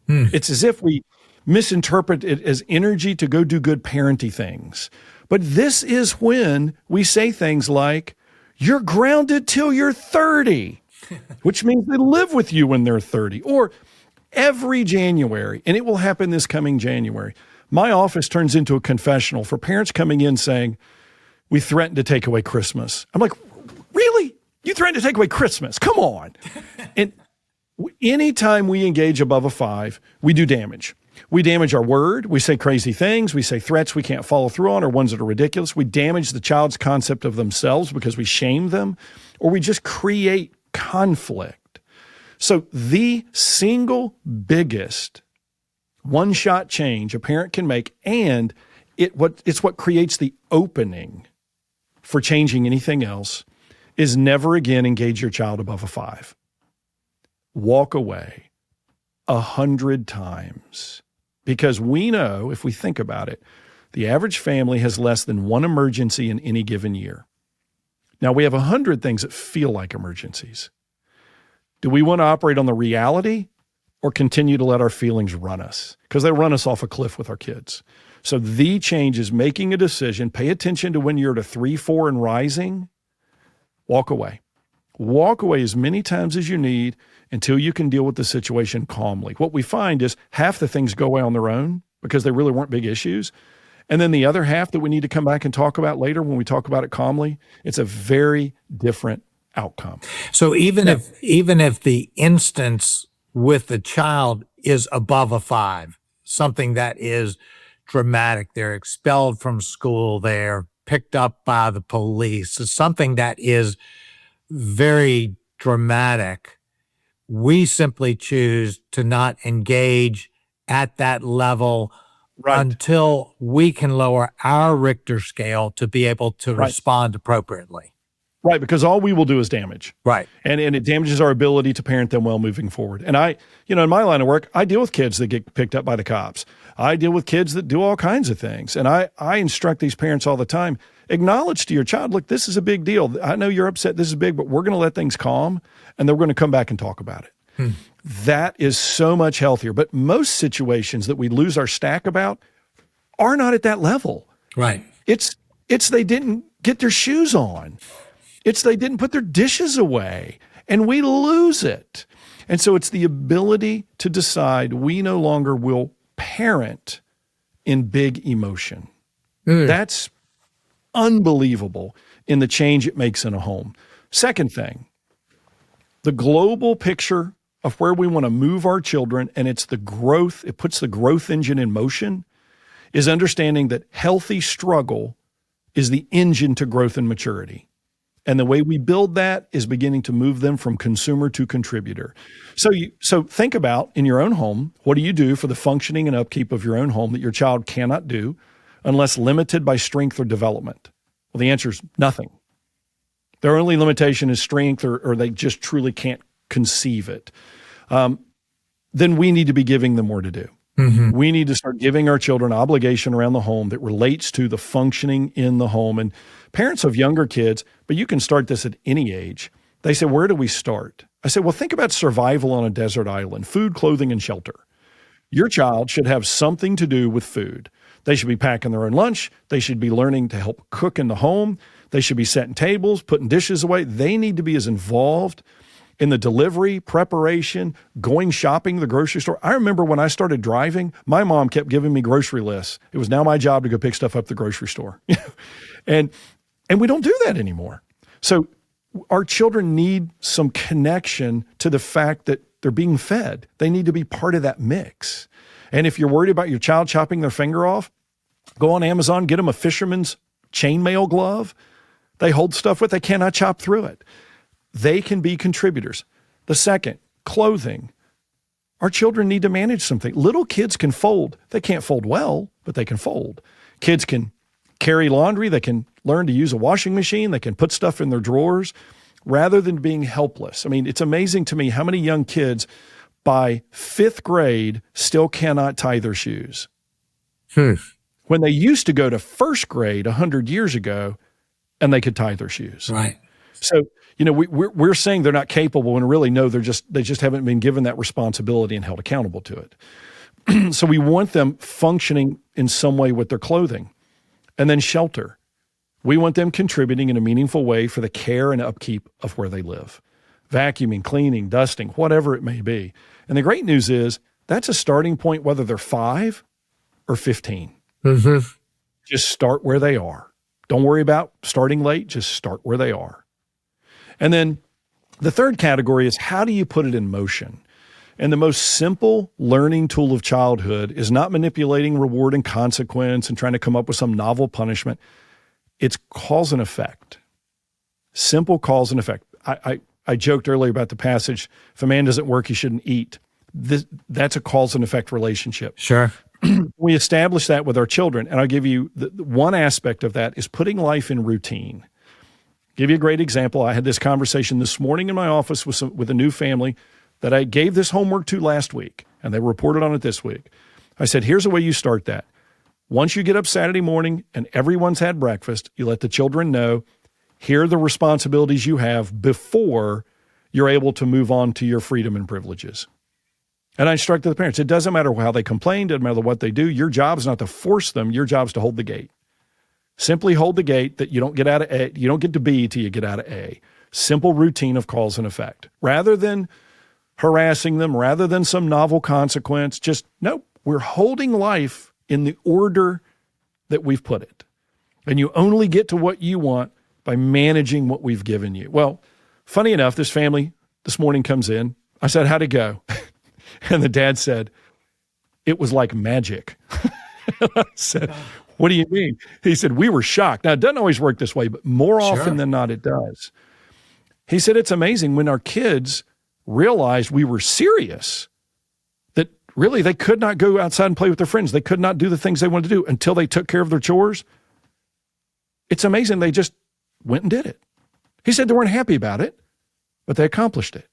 It's as if we misinterpret it as energy to go do good parenty things. But this is when we say things like, you're grounded till you're 30, which means they live with you when they're 30. Or every January, and it will happen this coming January, my office turns into a confessional for parents coming in saying, we threatened to take away Christmas. I'm like, really? You threatened to take away Christmas? Come on. And anytime we engage above a 5, we do damage. We damage our word. We say crazy things. We say threats we can't follow through on, or ones that are ridiculous. We damage the child's concept of themselves because we shame them, or we just create conflict. So the single biggest one-shot change a parent can make, and it's what creates the opening for changing anything else, is never again engage your child above a 5. Walk away 100 times. Because we know, if we think about it, the average family has less than one emergency in any given year. Now, we have 100 things that feel like emergencies. Do we want to operate on the reality or continue to let our feelings run us? Because they run us off a cliff with our kids. So the change is making a decision. Pay attention to when you're at a 3, 4 and rising. Walk away. Walk away as many times as you need until you can deal with the situation calmly. What we find is half the things go away on their own because they really weren't big issues. And then the other half that we need to come back and talk about later when we talk about it calmly, it's a very different outcome. So even if the instance with the child is above a 5, something that is dramatic, they're expelled from school, they're picked up by the police, it's something that is very dramatic, we simply choose to not engage at that level until we can lower our Richter scale to be able to respond appropriately. Right, because all we will do is damage. Right. And it damages our ability to parent them well moving forward. And in my line of work, I deal with kids that get picked up by the cops. I deal with kids that do all kinds of things. And I instruct these parents all the time, acknowledge to your child, look, this is a big deal. I know you're upset, this is big, but we're going to let things calm, and then we're going to come back and talk about it. That is so much healthier. But most situations that we lose our stack about are not at that level. Right. It's they didn't get their shoes on. It's they didn't put their dishes away, and we lose it. And so it's the ability to decide we no longer will parent in big emotion. That's unbelievable in the change it makes in a home. Second thing, the global picture of where we want to move our children, and it's the growth, it puts the growth engine in motion, is understanding that healthy struggle is the engine to growth and maturity. And the way we build that is beginning to move them from consumer to contributor. So think about in your own home, what do you do for the functioning and upkeep of your own home that your child cannot do unless limited by strength or development? Well, the answer is nothing. Their only limitation is strength or they just truly can't conceive it. Then we need to be giving them more to do. We need to start giving our children obligation around the home that relates to the functioning in the home. And parents of younger kids, but you can start this at any age. They say, where do we start? I say, well, think about survival on a desert island, food, clothing, and shelter. Your child should have something to do with food. They should be packing their own lunch. They should be learning to help cook in the home. They should be setting tables, putting dishes away. They need to be as involved in the delivery, preparation, going shopping, the grocery store. I remember when I started driving, my mom kept giving me grocery lists. It was now my job to go pick stuff up at the grocery store. And we don't do that anymore. So our children need some connection to the fact that they're being fed. They need to be part of that mix. And if you're worried about your child chopping their finger off, go on Amazon, get them a fisherman's chainmail glove. They hold stuff with, they cannot chop through it. They can be contributors. The second, clothing. Our children need to manage something. Little kids can fold. They can't fold well, but they can fold. Kids can carry laundry. They can learn to use a washing machine. They can put stuff in their drawers rather than being helpless. I mean, it's amazing to me how many young kids by 5th grade still cannot tie their shoes. When they used to go to 1st grade 100 years ago and they could tie their shoes. Right. So, we're saying they're not capable, and really, no, they just haven't been given that responsibility and held accountable to it. So we want them functioning in some way with their clothing. And then shelter. We want them contributing in a meaningful way for the care and upkeep of where they live. Vacuuming, cleaning, dusting, whatever it may be. And the great news is that's a starting point whether they're 5 or 15. Just start where they are. Don't worry about starting late. Just start where they are. And then the third category is how do you put it in motion? And the most simple learning tool of childhood is not manipulating reward and consequence and trying to come up with some novel punishment. It's cause and effect. Simple cause and effect. I joked earlier about the passage, if a man doesn't work, he shouldn't eat. That's a cause and effect relationship. Sure. We establish that with our children. And I'll give you the one aspect of that is putting life in routine. Give you a great example. I had this conversation this morning in my office with a new family that I gave this homework to last week, and they reported on it this week. I said, here's the way you start that. Once you get up Saturday morning and everyone's had breakfast, you let the children know, here are the responsibilities you have before you're able to move on to your freedom and privileges. And I instructed the parents, it doesn't matter how they complain, doesn't matter what they do. Your job is not to force them. Your job is to hold the gate. Simply hold the gate that you don't get out of A, you don't get to B till you get out of A. Simple routine of cause and effect. Rather than harassing them, rather than some novel consequence, just, nope, we're holding life in the order that we've put it. And you only get to what you want by managing what we've given you. Well, funny enough, this family this morning comes in. I said, how'd it go? And the dad said, it was like magic. I said, what do you mean? He said, we were shocked. Now, it doesn't always work this way, but more often than not, it does. He said, it's amazing when our kids realized we were serious, that really they could not go outside and play with their friends. They could not do the things they wanted to do until they took care of their chores. It's amazing. They just went and did it. He said they weren't happy about it, but they accomplished it.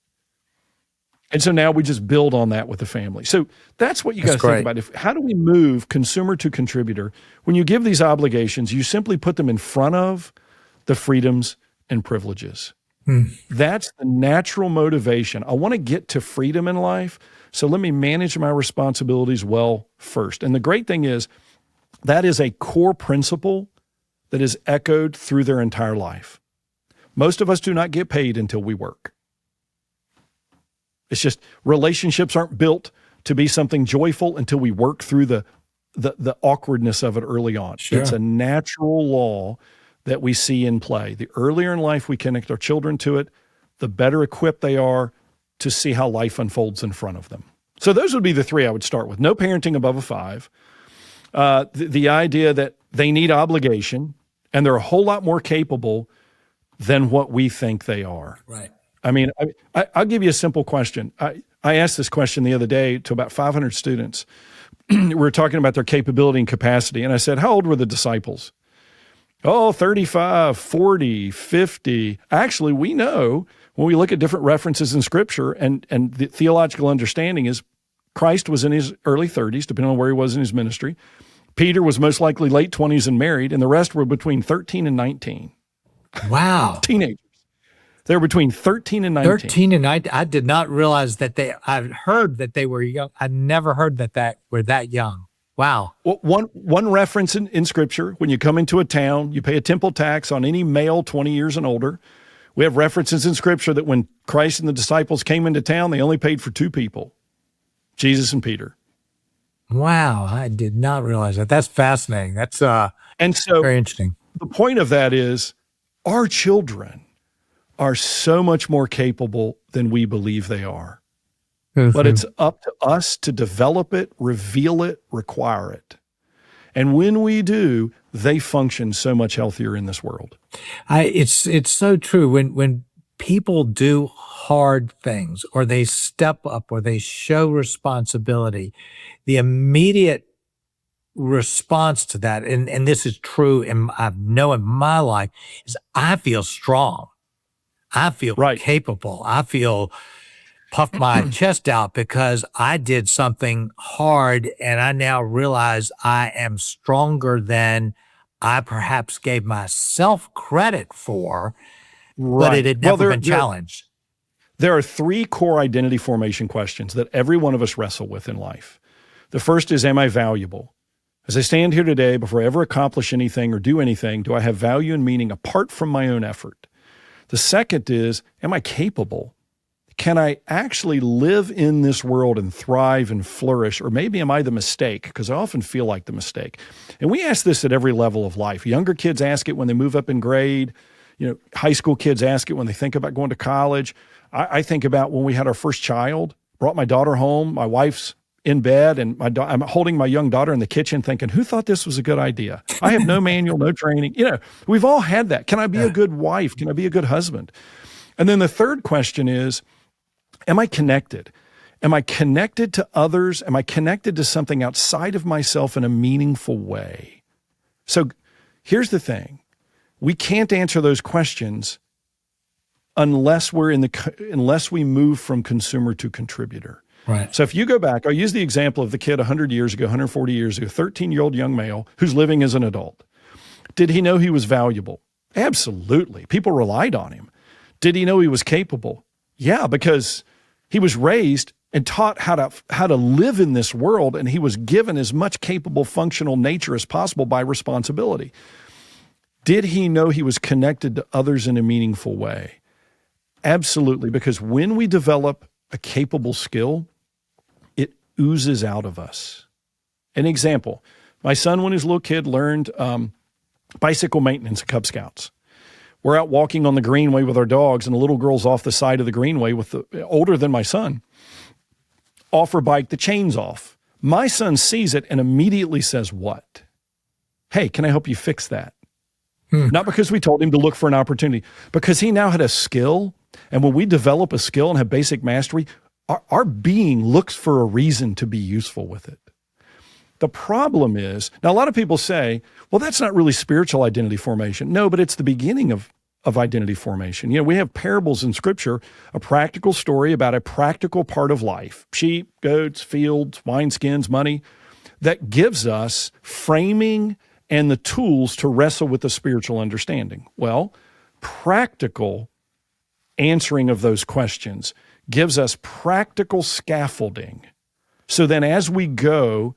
And so now we just build on that with the family. So that's what you got to think about. How do we move consumer to contributor? When you give these obligations, you simply put them in front of the freedoms and privileges. That's the natural motivation. I want to get to freedom in life, so let me manage my responsibilities well first. And the great thing is that is a core principle that is echoed through their entire life. Most of us do not get paid until we work. It's just relationships aren't built to be something joyful until we work through the awkwardness of it early on. Sure. It's a natural law that we see in play. The earlier in life we connect our children to it, the better equipped they are to see how life unfolds in front of them. So those would be the three I would start with. No parenting above a 5. The idea that they need obligation, and they're a whole lot more capable than what we think they are. Right. I mean, I'll give you a simple question. I asked this question the other day to about 500 students. We were talking about their capability and capacity, and I said, how old were the disciples? Oh, 35, 40, 50. Actually, we know when we look at different references in Scripture, and the theological understanding is Christ was in his early 30s, depending on where he was in his ministry. Peter was most likely late 20s and married, and the rest were between 13 and 19. Wow. Teenagers. They were between 13 and 19. 13 and 19. I did not realize that I've heard that they were young. I never heard that were that young. Wow. Well, one reference in Scripture, when you come into a town, you pay a temple tax on any male 20 years and older. We have references in Scripture that when Christ and the disciples came into town, they only paid for 2 people, Jesus and Peter. Wow. I did not realize that. That's fascinating. That's very interesting. The point of that is our children are so much more capable than we believe they are. But it's up to us to develop it, reveal it, require it. And when we do, they function so much healthier in this world. It's so true. When people do hard things, or they step up, or they show responsibility, the immediate response to that, and this is true, and I know in my life, is I feel strong. I feel capable. I feel puff my chest out because I did something hard, and I now realize I am stronger than I perhaps gave myself credit for, but it had never been challenged. There are 3 core identity formation questions that every one of us wrestle with in life. The first is, am I valuable? As I stand here today, before I ever accomplish anything or do anything, do I have value and meaning apart from my own effort? The second is, am I capable? Can I actually live in this world and thrive and flourish? Or maybe am I the mistake? Because I often feel like the mistake. And we ask this at every level of life. Younger kids ask it when they move up in grade. High school kids ask it when they think about going to college. I think about when we had our first child, brought my daughter home, my wife's in bed, and I'm holding my young daughter in the kitchen thinking, who thought this was a good idea? I have no manual, no training. We've all had that. Can I be a good wife? Can I be a good husband? And then the third question is, am I connected? Am I connected to others? Am I connected to something outside of myself in a meaningful way? So here's the thing. We can't answer those questions unless we move from consumer to contributor. Right. So if you go back, I'll use the example of the kid 100 years ago, 140 years ago, 13-year-old young male who's living as an adult. Did he know he was valuable? Absolutely. People relied on him. Did he know he was capable? Yeah, because he was raised and taught how to live in this world, and he was given as much capable, functional nature as possible by responsibility. Did he know he was connected to others in a meaningful way? Absolutely, because when we develop a capable skill, it oozes out of us. An example, My son, when he was a little kid, learned bicycle maintenance at Cub Scouts. We're out walking on the greenway with our dogs, and a little girl's off the side of the greenway older than my son, off her bike, the chain's off. My son sees it and immediately says, what? Hey, can I help you fix that? Not because we told him to look for an opportunity, because he now had a skill. And when we develop a skill and have basic mastery, our being looks for a reason to be useful with it. The problem is, now a lot of people say, well, that's not really spiritual identity formation. No, but it's the beginning of identity formation. You know, we have parables in Scripture, a practical story about a practical part of life, sheep, goats, fields, wineskins, money, that gives us framing and the tools to wrestle with the spiritual understanding. Well, practical answering of those questions gives us practical scaffolding. So then as we grow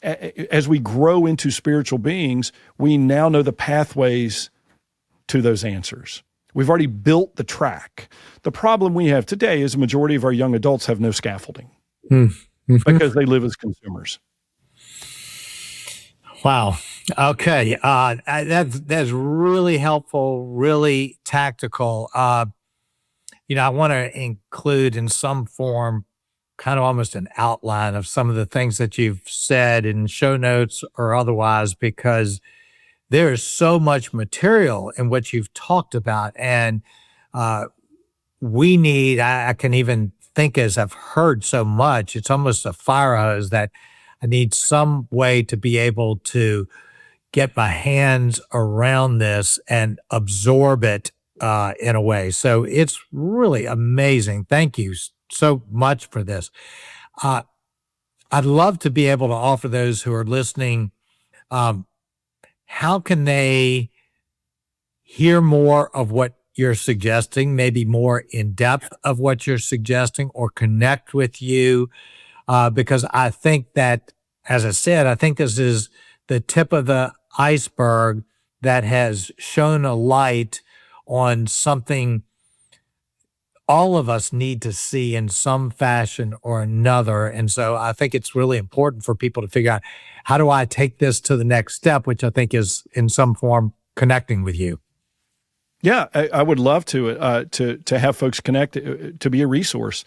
into spiritual beings, we now know the pathways to those answers. We've already built the track. The problem we have today is a majority of our young adults have no scaffolding because they live as consumers. Wow. Okay. That's really helpful, really tactical. I want to include in some form, kind of almost an outline of some of the things that you've said in show notes or otherwise, because there is so much material in what you've talked about. And we need, I can even think, as I've heard so much, it's almost a fire hose that I need some way to be able to get my hands around this and absorb it in a way. So it's really amazing. Thank you so much for this. I'd love to be able to offer those who are listening, how can they hear more of what you're suggesting, maybe more in depth of what you're suggesting, or connect with you? Because I think that, as I said, I think this is the tip of the iceberg that has shown a light on something all of us need to see in some fashion or another. And so I think it's really important for people to figure out, how do I take this to the next step, which I think is in some form connecting with you. Yeah, I would love to have folks connect, to be a resource.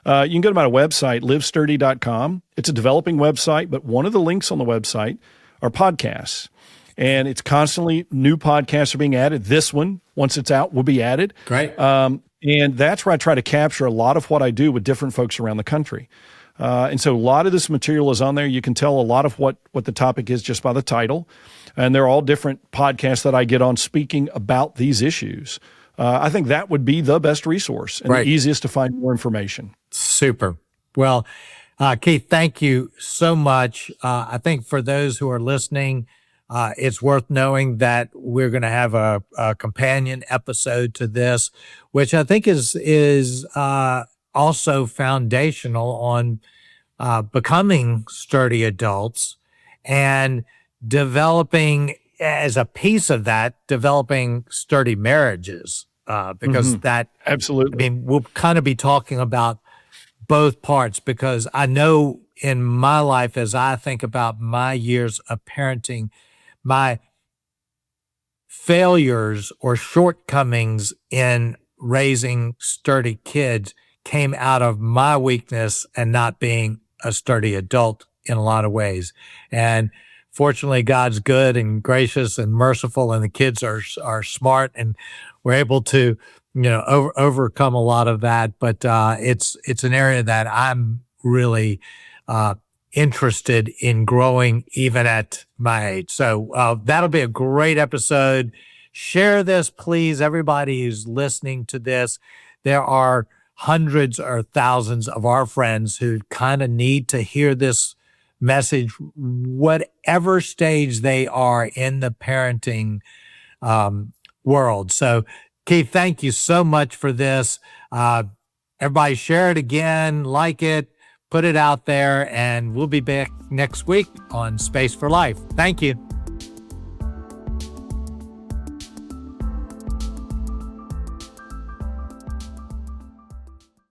You can go to my website, livesturdy.com. It's a developing website, but one of the links on the website are podcasts. And it's constantly, new podcasts are being added. This one, once it's out, will be added. Great. And that's where I try to capture a lot of what I do with different folks around the country. And so a lot of this material is on there. You can tell a lot of what the topic is just by the title. And they're all different podcasts that I get on speaking about these issues. I think that would be the best resource and the easiest to find more information. Super. Well, Keith, thank you so much. I think for those who are listening, it's worth knowing that we're going to have a companion episode to this, which I think is also foundational on becoming sturdy adults and developing, as a piece of that, developing sturdy marriages, because that, absolutely. I mean, we'll kind of be talking about both parts, because I know in my life, as I think about my years of parenting, my failures or shortcomings in raising sturdy kids came out of my weakness and not being a sturdy adult in a lot of ways. And fortunately, God's good and gracious and merciful, and the kids are smart, and we're able to, overcome a lot of that. But it's an area that I'm really interested in growing, even at my age. So that'll be a great episode. Share this, please. Everybody who's listening to this, there are hundreds or thousands of our friends who kind of need to hear this message, whatever stage they are in the parenting world. So, Keith, thank you so much for this. Everybody share it again, like it, put it out there, and we'll be back next week on Space for Life. Thank you.